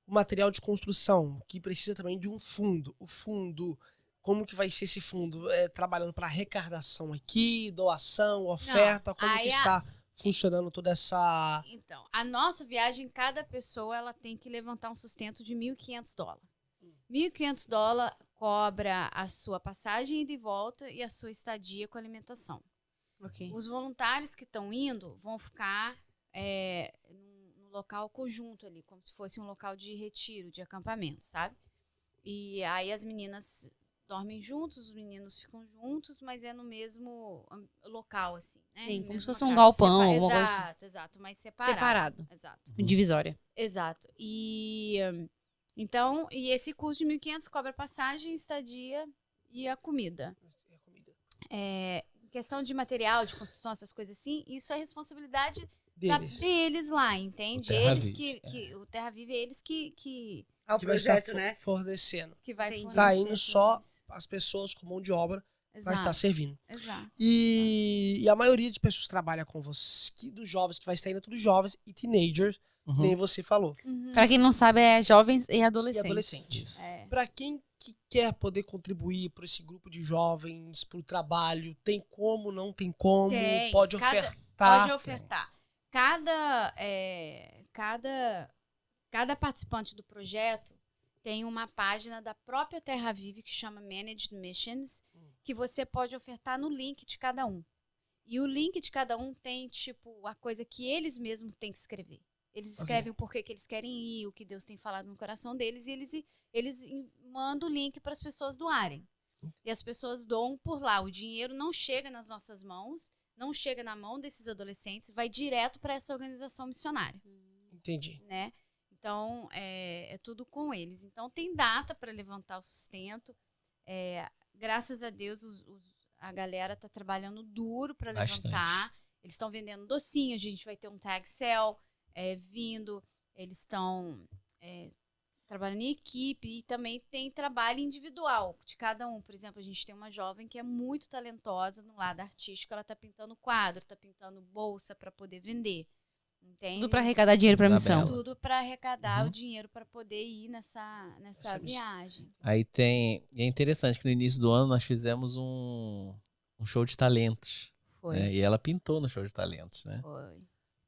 o material de construção, que precisa também de um fundo. O fundo, como que vai ser esse fundo? Trabalhando para arrecadação aqui, doação, oferta, como que está funcionando toda essa... Então, a nossa viagem, cada pessoa ela tem que levantar um sustento de $1.500. $1.500 cobra a sua passagem ida e volta e a sua estadia com alimentação. Ok. Os voluntários que estão indo vão ficar no local conjunto ali, como se fosse um local de retiro, de acampamento, sabe? E aí as meninas dormem juntos, os meninos ficam juntos, mas é no mesmo local, assim, né? Sim, No como se mesmo fosse um casa, galpão, alguma coisa assim. Exato, mas separado. Separado. Exato. Divisória. Exato. E então, esse custo de $1.500 cobra passagem, estadia e a comida. Questão de material, de construção, essas coisas assim, isso é responsabilidade deles lá, entende? O Terra Vive é eles que É o que vai estar projeto, né? fornecendo. vai Entendi. fornecer Tá indo tudo só isso. as pessoas com mão de obra vai Exato. estar servindo. Exato. E a maioria de pessoas que trabalha com você, dos jovens, que vai estar indo, tudo jovens e teenagers, Uhum. nem você falou. Pra quem não sabe, é jovens e E adolescentes. adolescente. Isso. Pra quem que quer poder contribuir para esse grupo de jovens, pro trabalho, tem como, não tem como, Tem. pode Cada- ofertar. Pode ofertar. Cada participante do projeto tem uma página da própria Terra Vive que chama Managed Missions, que você pode ofertar no link de cada um. E o link de cada um tem, tipo, a coisa que eles mesmos têm que escrever. Eles escrevem o porquê que eles querem ir, o que Deus tem falado no coração deles, e eles mandam o link para as pessoas doarem. E as pessoas doam por lá. O dinheiro não chega nas nossas mãos, não chega na mão desses adolescentes, vai direto para essa organização missionária, Entendi. né? Então, é tudo com eles. Então, tem data para levantar o sustento. Graças a Deus, a galera tá trabalhando duro para Bastante. levantar. Eles estão vendendo docinho, a gente vai ter um tag sale vindo. Eles estão trabalhando em equipe e também tem trabalho individual de cada um. Por exemplo, a gente tem uma jovem que é muito talentosa no lado artístico. Ela tá pintando quadro, tá pintando bolsa para poder vender. Entende? Tudo pra arrecadar dinheiro pra missão. Isabela. Tudo para arrecadar Uhum. o dinheiro para poder ir nessa Essa missão. viagem. Aí e é interessante que no início do ano nós fizemos um show de talentos. Foi. Né? E ela pintou no show de talentos, né? Foi.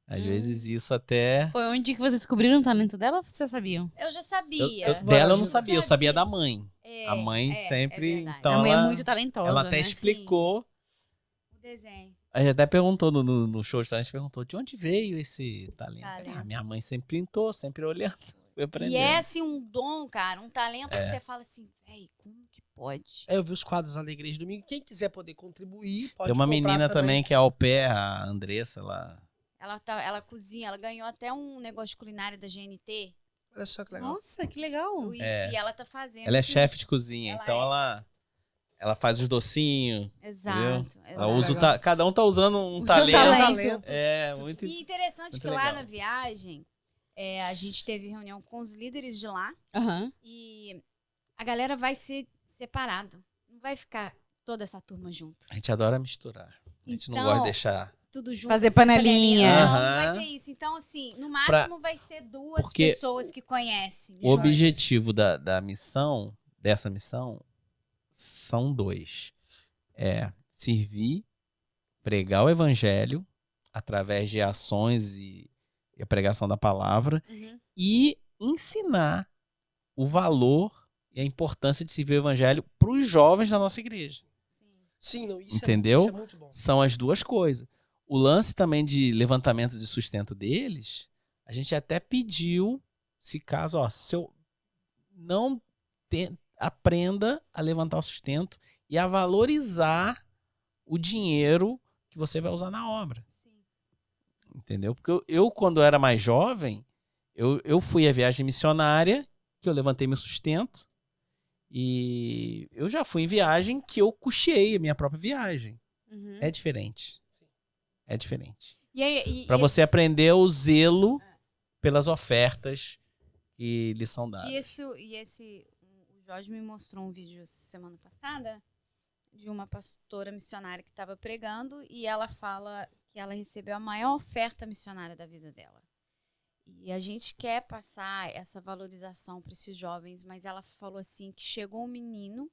Às vezes isso até... Foi onde que vocês descobriram o talento dela ou vocês sabiam? Eu já sabia. Dela eu não sabia, eu sabia da mãe. A mãe é sempre... verdade. então a mãe é ela, muito talentosa, ela até né? explicou. O desenho. A gente até perguntou no show de talentos, perguntou de onde veio esse talento. Talento. Minha mãe sempre pintou, sempre olhando. Fui aprendendo. E é assim um dom, cara, um talento que você fala assim, véi, como que pode? Eu vi os quadros lá da igreja domingo. Quem quiser poder contribuir, pode Tem uma comprar menina também que é au pair, a Andressa, ela Ela cozinha, ela ganhou até um negócio de culinária da GNT. Olha só que legal. Nossa, que legal. Isso, É. e ela tá fazendo. Ela é esses- chefe de cozinha, Ela então é. ela faz os docinhos. Exato. Ela usa Legal. cada um tá usando um O seu talento. talento. É, muito. E interessante Muito que lá legal. na viagem, a gente teve reunião com os líderes de lá Aham. e a galera vai ser separado. Não vai ficar toda essa turma junto. A gente adora misturar. A gente não Então, gosta de deixar. Tudo junto. Fazer assim, panelinha. Não, Aham. não vai ter isso. Então, assim, no máximo vai ser duas Porque pessoas que conhecem. O objetivo da missão, dessa missão, são 2. É servir, pregar o evangelho através de ações e a pregação da palavra Uhum. e ensinar o valor e a importância de servir o evangelho para os jovens da nossa igreja. Sim, não, isso Entendeu? Isso é muito bom. São as duas coisas. O lance também de levantamento de sustento deles, a gente até pediu, se caso, ó, se eu não aprenda a levantar o sustento e a valorizar o dinheiro que você vai usar na obra. Sim. Entendeu? Porque eu quando era mais jovem, eu fui à viagem missionária, que eu levantei meu sustento, e eu já fui em viagem que eu custeei a minha própria viagem. Uhum. É diferente. É diferente. Para Pra você aprender o zelo pelas ofertas que lhe são dadas. O Jorge me mostrou um vídeo semana passada de uma pastora missionária que estava pregando e ela fala que ela recebeu a maior oferta missionária da vida dela. E a gente quer passar essa valorização para esses jovens, mas ela falou assim que chegou um menino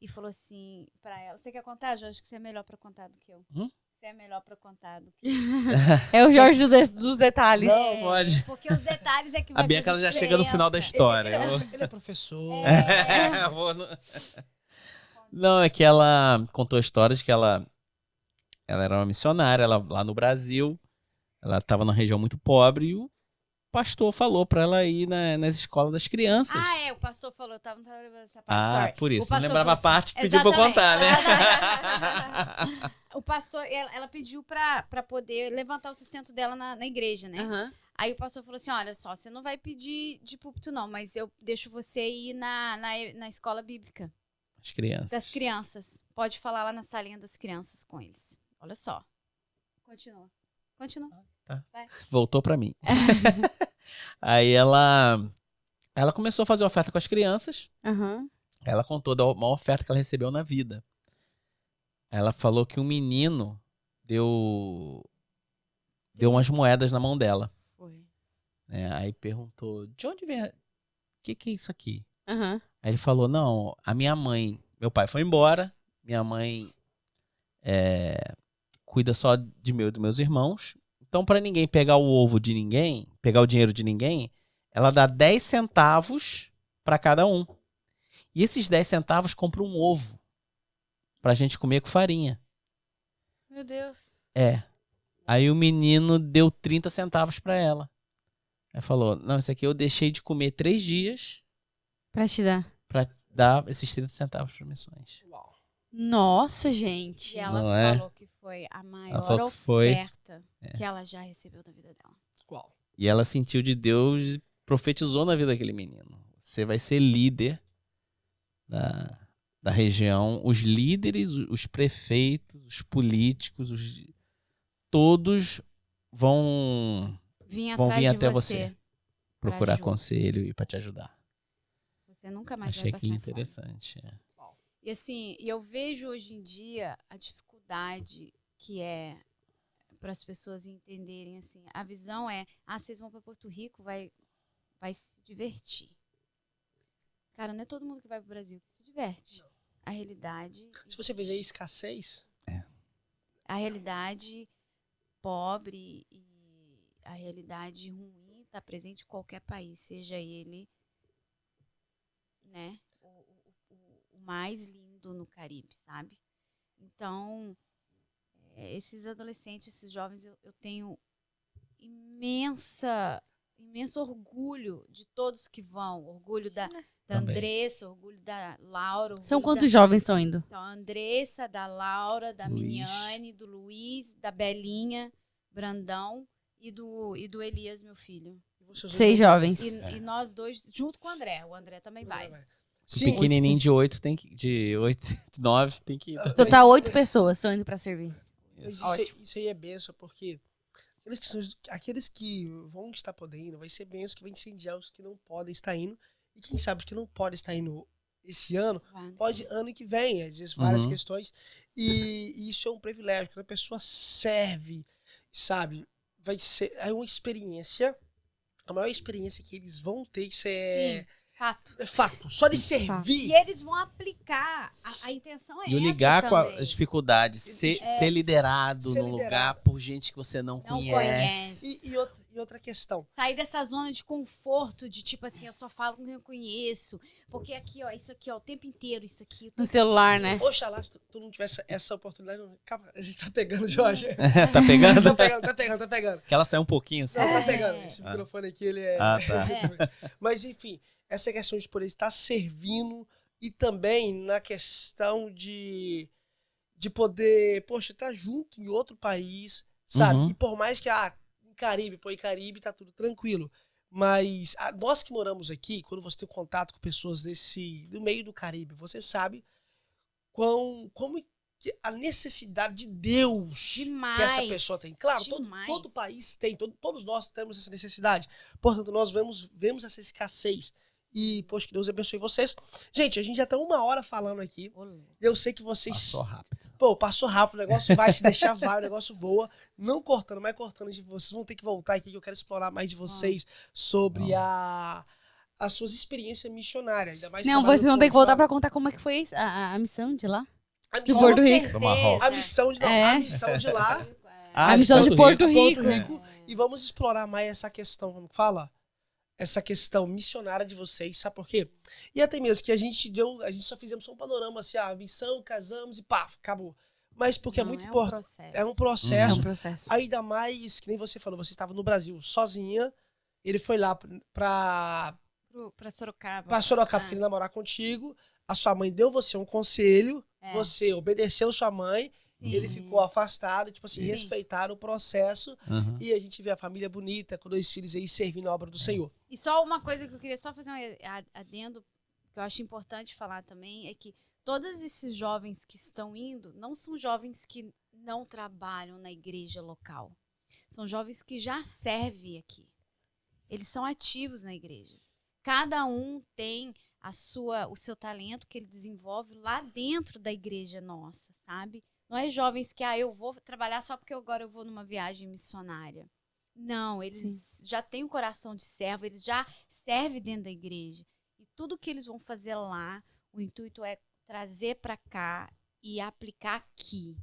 e falou assim para ela: "Você quer contar, Jorge? Que você é melhor para contar do que eu. Você é melhor para contar do que eu." É o Jorge dos detalhes. Não, pode. Porque os detalhes é que vai A Bianca ela fazer já chega no final da diferença. história. Ele é professor. Eu vou no- Não, é que ela contou histórias que ela era uma missionária, ela lá no Brasil, ela estava numa região muito pobre e o pastor falou para ela ir nas escolas das crianças. O pastor falou, eu tava não tava lembrando essa parte, sorry. Por isso, O não pastor lembrava a falou assim, parte que pediu pra eu contar, né? O pastor, ela pediu pra poder levantar o sustento dela na igreja, né? Aham. Aí o pastor falou assim, olha só, você não vai pedir de púlpito não, mas eu deixo você ir na escola bíblica As crianças. das crianças. Pode falar lá na salinha das crianças com eles. Olha só. Continua. Voltou pra mim. Aí ela começou a fazer oferta com as crianças. Aham. Ela contou da maior oferta que ela recebeu na vida. Ela falou que um menino deu umas moedas na mão dela. Foi. Aí perguntou, de onde vem? O que é isso aqui? Aham. Aí ele falou, não, a minha mãe, meu pai foi embora, minha mãe cuida só de dos meus irmãos. Então, para ninguém pegar o ovo de ninguém, pegar o dinheiro de ninguém, ela dá 10 centavos para cada um. E esses 10 centavos compram um ovo pra gente comer com farinha. Meu Deus. Aí o menino deu 30 centavos para ela. Aí falou, não, isso aqui eu deixei de comer 3 dias Pra te dar. para dar esses 30 centavos para missões. Uau. Nossa, gente. E ela Não é? falou que foi a maior falou que foi. oferta que ela já recebeu da vida dela. Uau. E ela sentiu de Deus e profetizou na vida daquele menino. Você vai ser líder da região. Os líderes, os prefeitos, os políticos, todos vão Vim Vão atrás vir de até você. procurar ajuda. conselho e para te ajudar. Você nunca mais Achei vai aquilo passar fome. interessante. E assim, eu vejo hoje em dia a dificuldade que é para as pessoas entenderem assim. A visão é, vocês vão para Porto Rico, vai se divertir. Cara, não é todo mundo que vai pro Brasil que se diverte. A realidade. Se você fizer escassez, A realidade pobre e a realidade ruim está presente em qualquer país, seja ele, né, o mais lindo no Caribe, sabe? Então, esses adolescentes, esses jovens, eu tenho imenso orgulho de todos que vão, orgulho da Também. Andressa, orgulho da Laura. São orgulho quantos jovens estão indo? Então, a Andressa, da Laura, da Luiz. Miniane, do Luiz, da Belinha, Brandão e do Elias, meu filho. E vocês 6 jovens. E nós dois, junto com o André. O André também vai. O pequenininho de 8 tem que... De 9 tem que ir. Total 8 pessoas estão indo pra servir. Mas Ótimo. isso aí é benção, porque aqueles que vão estar podendo, vai ser benção que vai incendiar os que não podem estar indo. E quem sabe os que não podem estar indo esse ano, pode ano que vem, às vezes várias questões. E isso é um privilégio. Quando a pessoa serve, sabe, vai ser uma experiência, a maior experiência que eles vão ter, isso é... Fato. É fato. Só de servir. E eles vão aplicar. A intenção é E o essa ligar com também. as dificuldades. Ser liderado Ser num lugar liderado. por gente que você não conhece. E outra questão. Sair dessa zona de conforto, de tipo assim, eu só falo com quem eu conheço. Porque aqui, ó, isso aqui, ó, o tempo inteiro, isso aqui. No celular, né? Oxalá, se tu não tivesse essa oportunidade. Calma, a gente tá pegando, Jorge. Tá pegando? Tá pegando. Que ela saiu um pouquinho assim. Não, tá pegando. Esse microfone aqui, ele é... Ah, tá. Mas, enfim, essa questão de poder estar servindo e também na questão de poder, poxa, estar junto em outro país, sabe? Uhum. E por mais que, em Caribe tá tudo tranquilo. Mas nós que moramos aqui, quando você tem contato com pessoas do meio do Caribe, você sabe como que a necessidade de Deus Demais. que essa pessoa tem. Claro, Demais. todo país tem, todos nós temos essa necessidade. Portanto, nós vemos essa escassez. E, poxa, que Deus abençoe vocês. Gente, a gente já tá 1 hora falando aqui. Eu sei que vocês... Passou rápido. Pô, passou rápido, o negócio vai, se deixar vai, o negócio voa. Não cortando, mas cortando. Vocês vão ter que voltar aqui, que eu quero explorar mais de vocês sobre as suas experiências missionárias. Ainda mais Não, trabalhando vocês vão com ter que voltar jovens. pra contar como é que foi a missão de lá. A Do missão, Porto Rico. Do Marrocos. a missão de, não, É. a missão de lá, A missão de Porto Rico. E vamos explorar mais essa questão, como que fala? Essa questão missionária de vocês, sabe por quê? E até mesmo que a gente só fizemos só um panorama assim, a missão, casamos e pá, acabou. Mas porque é muito importante. É um É processo. um processo. Ainda mais, que nem você falou, você estava no Brasil sozinha, ele foi lá pra Sorocaba. Sorocaba querer namorar contigo, a sua mãe deu você um conselho, você obedeceu sua mãe, ele ficou afastado, tipo assim, respeitar o processo, e a gente vê a família bonita, com 2 filhos aí servindo a obra do Senhor. E só uma coisa que eu queria só fazer um adendo, que eu acho importante falar também, é que todos esses jovens que estão indo, não são jovens que não trabalham na igreja local. São jovens que já servem aqui. Eles são ativos na igreja. Cada um tem o seu talento que ele desenvolve lá dentro da igreja nossa, sabe? Não é jovens que, eu vou trabalhar só porque agora eu vou numa viagem missionária. Não, eles já têm um coração de servo, eles já servem dentro da igreja. E tudo que eles vão fazer lá, o intuito é trazer para cá e aplicar aqui.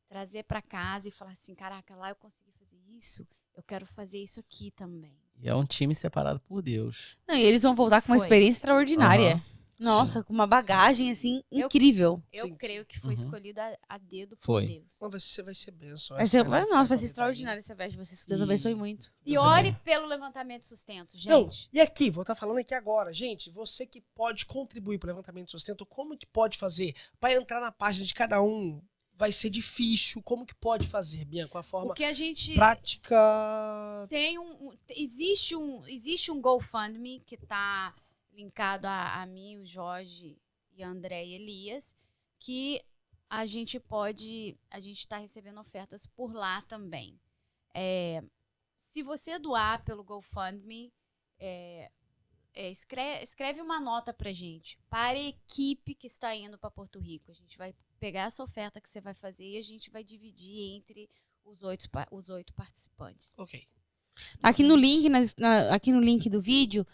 Trazer para casa e falar assim, caraca, lá eu consegui fazer isso, eu quero fazer isso aqui também. E é um time separado por Deus. Não, e eles vão voltar com uma experiência extraordinária. Nossa, com uma bagagem, assim, incrível. Eu creio que foi escolhido a dedo por Foi. Deus. Você vai ser benção. Vai ser extraordinário essa viagem de vocês. Que Deus abençoe muito. E ore pelo levantamento de sustento, gente. Não, e aqui, vou estar falando aqui agora, gente, você que pode contribuir para o levantamento de sustento, como que pode fazer? Para entrar na página de cada um, vai ser difícil, como que pode fazer, Bianca, com a forma O que a gente prática? tem existe um GoFundMe que tá linkado a mim, o Jorge e a André e Elias, que a gente está recebendo ofertas por lá também. Se você doar pelo GoFundMe, escreve uma nota pra gente, para a equipe que está indo para Porto Rico. A gente vai pegar essa oferta que você vai fazer e a gente vai dividir entre os 8 participantes. Ok. Aqui no link, aqui no link do vídeo,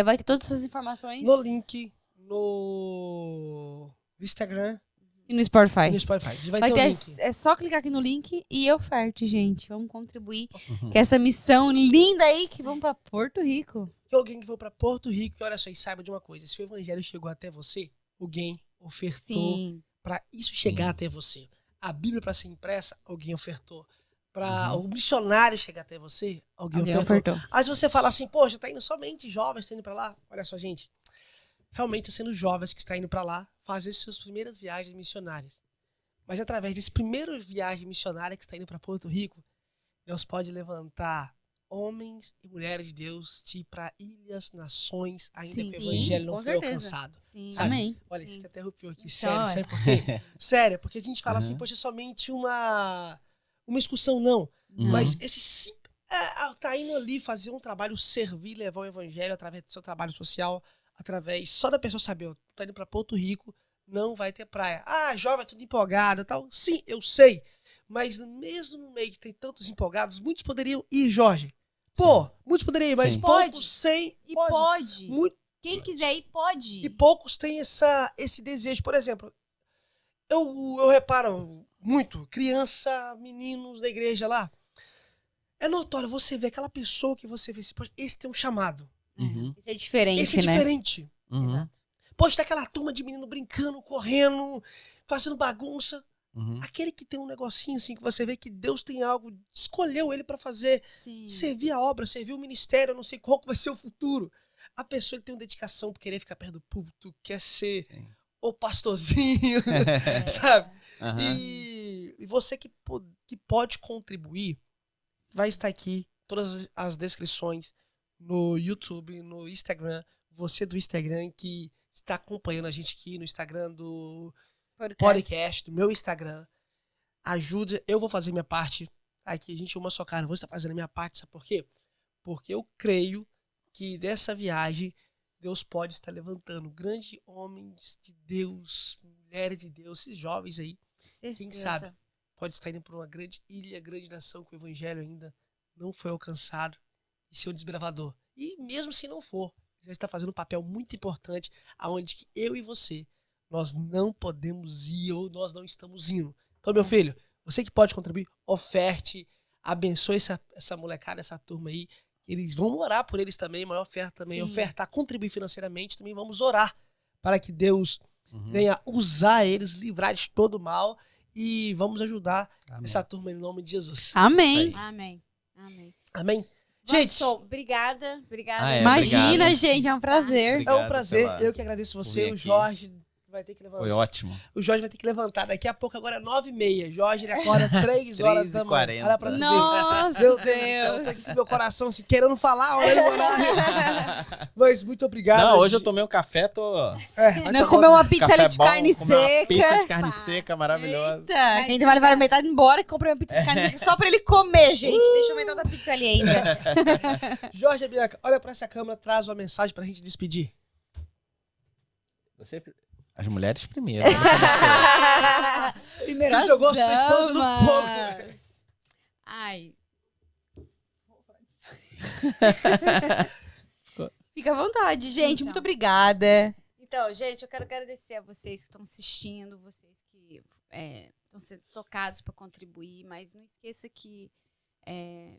vai ter todas essas informações. No link, no Instagram E no Spotify. e no Spotify. Vai Vai ter ter, o link. é só clicar aqui no link e oferte, gente. Vamos contribuir com essa missão linda aí que vamos pra Porto Rico. Que alguém que for para Porto Rico, e olha só, e saiba de uma coisa, se o evangelho chegou até você, alguém ofertou Sim. para isso chegar até você. A Bíblia para ser impressa, alguém ofertou. Para o missionário chegar até você, alguém ofertou. Aí se você fala assim, poxa, tá indo somente jovens, tá indo para lá. Olha só, gente. Realmente tá sendo jovens que está indo para lá fazer suas primeiras viagens missionárias. Mas através desse primeiro viagem missionária que está indo para Porto Rico, Deus pode levantar homens e mulheres de Deus de ir para ilhas, nações, ainda Sim, que o evangelho não com foi certeza. alcançado. Sim. Sabe? Amém. Olha, Sim. isso que interrompeu aqui. Então, Sério, sabe por quê? Sério, porque a gente fala assim, Uhum. poxa, é somente uma excursão, não. Uhum. Mas esse tá indo ali fazer um trabalho, servir, levar o evangelho através do seu trabalho social, através só da pessoa saber, eu tô indo pra Porto Rico, não vai ter praia. Ah, jovem, tudo empolgado e tal. Sim, eu sei. Mas mesmo no meio que tem tantos empolgados, muitos poderiam ir, Jorge. Pô, muitos poderiam ir, mas Sim. poucos Pode. sem. E pode. Muito, Quem quiser ir, pode. e poucos têm esse desejo. Por exemplo, eu reparo muito, criança, meninos da igreja lá. É notório, você vê aquela pessoa que você vê, poxa, esse tem um chamado. Uhum. Isso é diferente, Esse é né? diferente. Uhum. Exato. Poxa, tá aquela turma de menino brincando, correndo, fazendo bagunça. Uhum. Aquele que tem um negocinho assim, que você vê que Deus tem algo, escolheu ele pra fazer, Sim. servir a obra, servir o ministério, eu não sei qual que vai ser o futuro. A pessoa que tem uma dedicação por querer ficar perto do púlpito, quer ser Sim. o pastorzinho, sabe? Aham. E você que pode contribuir, vai estar aqui todas as descrições no YouTube, no Instagram. Você do Instagram que está acompanhando a gente aqui no Instagram do podcast, do meu Instagram. Ajude, eu vou fazer minha parte. Aqui, a gente é uma só cara, eu vou estar fazendo a minha parte, sabe por quê? Porque eu creio que dessa viagem Deus pode estar levantando grandes homens de Deus, mulheres de Deus, esses jovens aí, quem Certeza. sabe, pode estar indo para uma grande ilha, grande nação que o evangelho ainda não foi alcançado e ser um desbravador. E mesmo se não for, já está fazendo um papel muito importante aonde que eu e você, nós não podemos ir ou nós não estamos indo. Então, meu filho, você que pode contribuir, oferte, abençoe essa molecada, essa turma aí. Eles vão orar por eles também, maior oferta também, Sim. ofertar, contribuir financeiramente, também vamos orar para que Deus Uhum. venha usar eles, livrar de todo mal e vamos ajudar Amém. essa turma em nome de Jesus. Amém. Isso aí. Amém. Amém. Amém? Gente, Gente, obrigada. Obrigada. Ah, é, Imagina, obrigado. gente, é um prazer. é Obrigado um prazer, pela- eu que agradeço por você, vir o aqui. Jorge vai ter que levantar. Foi ótimo. O Jorge vai ter que levantar daqui a pouco, agora é 9h30. Jorge, ele acorda 3 horas da manhã. 3h40. Olha pra tu ver. Nossa, Meu Deus do céu, tá aqui com meu coração assim, querendo falar, olha o horário. Mas muito obrigado. Não, hoje eu tomei um café, tô... Não comeu uma pizza Café ali de bom, carne comer uma seca. pizza de carne seca, maravilhosa. Eita, quem vai levar a metade embora e comprou uma pizza de carne seca só pra ele comer, gente. Deixa eu metade da pizza ali ainda. Jorge e Bianca, olha pra essa câmera, traz uma mensagem pra gente despedir. Você... As mulheres primeiro. né? Primeiro Tu jogou sua esposa no fogo. Ai, Fica à vontade, gente. Então. Muito obrigada. então, gente, eu quero agradecer a vocês que estão assistindo, vocês que estão sendo tocados para contribuir, mas não esqueça que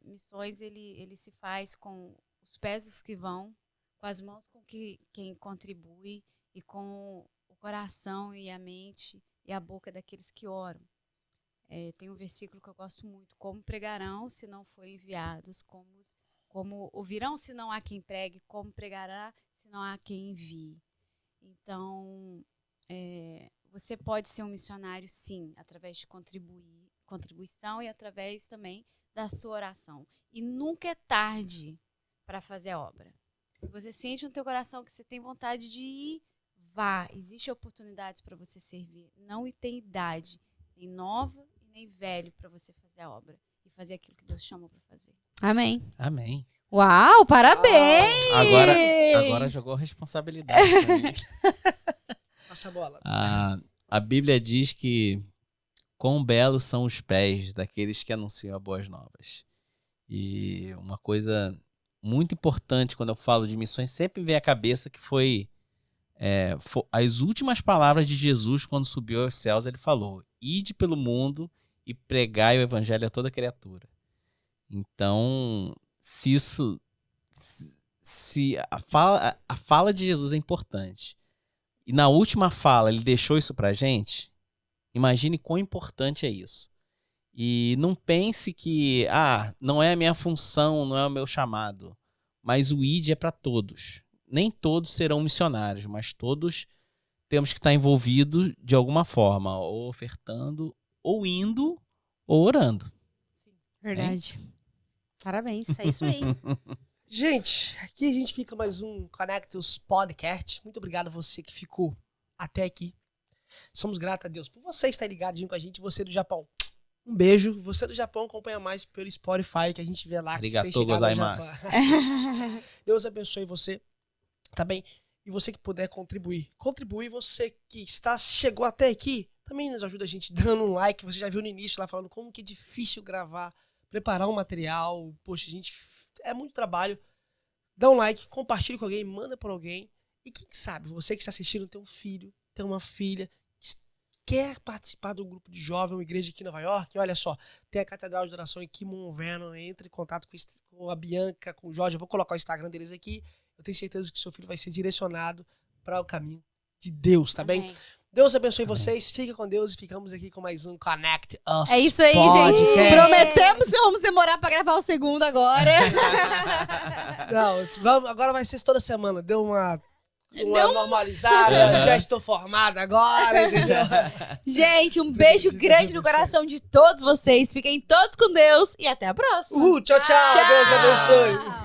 missões ele se faz com os pés dos que vão, com as mãos com quem contribui e com o coração e a mente e a boca daqueles que oram. Tem um versículo que eu gosto muito: como pregarão se não forem enviados, como ouvirão se não há quem pregue, como pregará se não há quem envie. Então, você pode ser um missionário, sim, através de contribuição e através também da sua oração. E nunca é tarde para fazer a obra. Se você sente no teu coração que você tem vontade de ir, vá. Existem oportunidades para você servir. Não tem idade, nem nova e nem velho, para você fazer a obra e fazer aquilo que Deus chamou para fazer. Amém. Amém. Uau, parabéns! Agora jogou responsabilidade pra mim. Passa a bola. A Bíblia diz que quão belos são os pés daqueles que anunciam as boas novas. E uma coisa muito importante quando eu falo de missões, sempre vem à cabeça que foi as últimas palavras de Jesus quando subiu aos céus. Ele falou: ide pelo mundo e pregai o evangelho a toda criatura. Então, se a fala de Jesus é importante e na última fala ele deixou isso pra gente, imagine quão importante é isso. E não pense que não é a minha função, não é o meu chamado, mas o ID é para todos. Nem todos serão missionários, mas todos temos que estar envolvidos de alguma forma, ou ofertando, ou indo, ou orando. Verdade. Parabéns, é isso aí. Gente, aqui a gente fica mais um Connectus Podcast. Muito obrigado a você que ficou até aqui. Somos gratos a Deus por você estar ligadinho com a gente. Você do Japão, um beijo. Você do Japão acompanha mais pelo Spotify, que a gente vê lá. Arigatou que tem chegado no gozaimasu. Japão. Deus abençoe você, tá bem? E você que puder contribuir. Contribuir, você que chegou até aqui, também nos ajuda a gente dando um like. Você já viu no início lá falando como que é difícil gravar, preparar um material. Poxa, gente, é muito trabalho. Dá um like, compartilha com alguém, manda pra alguém. E quem sabe, você que está assistindo tem um filho, tem uma filha, quer participar do grupo de jovem, uma igreja aqui em Nova York, olha só, tem a Catedral de Oração aqui em Mount Vernon, entre em contato com a Bianca, com o Jorge, eu vou colocar o Instagram deles aqui, eu tenho certeza que o seu filho vai ser direcionado para o caminho de Deus, tá bem? Amém. Deus abençoe vocês, fica com Deus e ficamos aqui com mais um Connect Us É isso aí, Podcast. gente. Prometemos que não vamos demorar pra gravar o segundo agora. Não, agora vai ser toda semana, deu uma normalizada, já estou formado agora, entendeu? Gente, um beijo grande no coração de todos vocês. Fiquem todos com Deus e até a próxima. Tchau, tchau, Deus abençoe.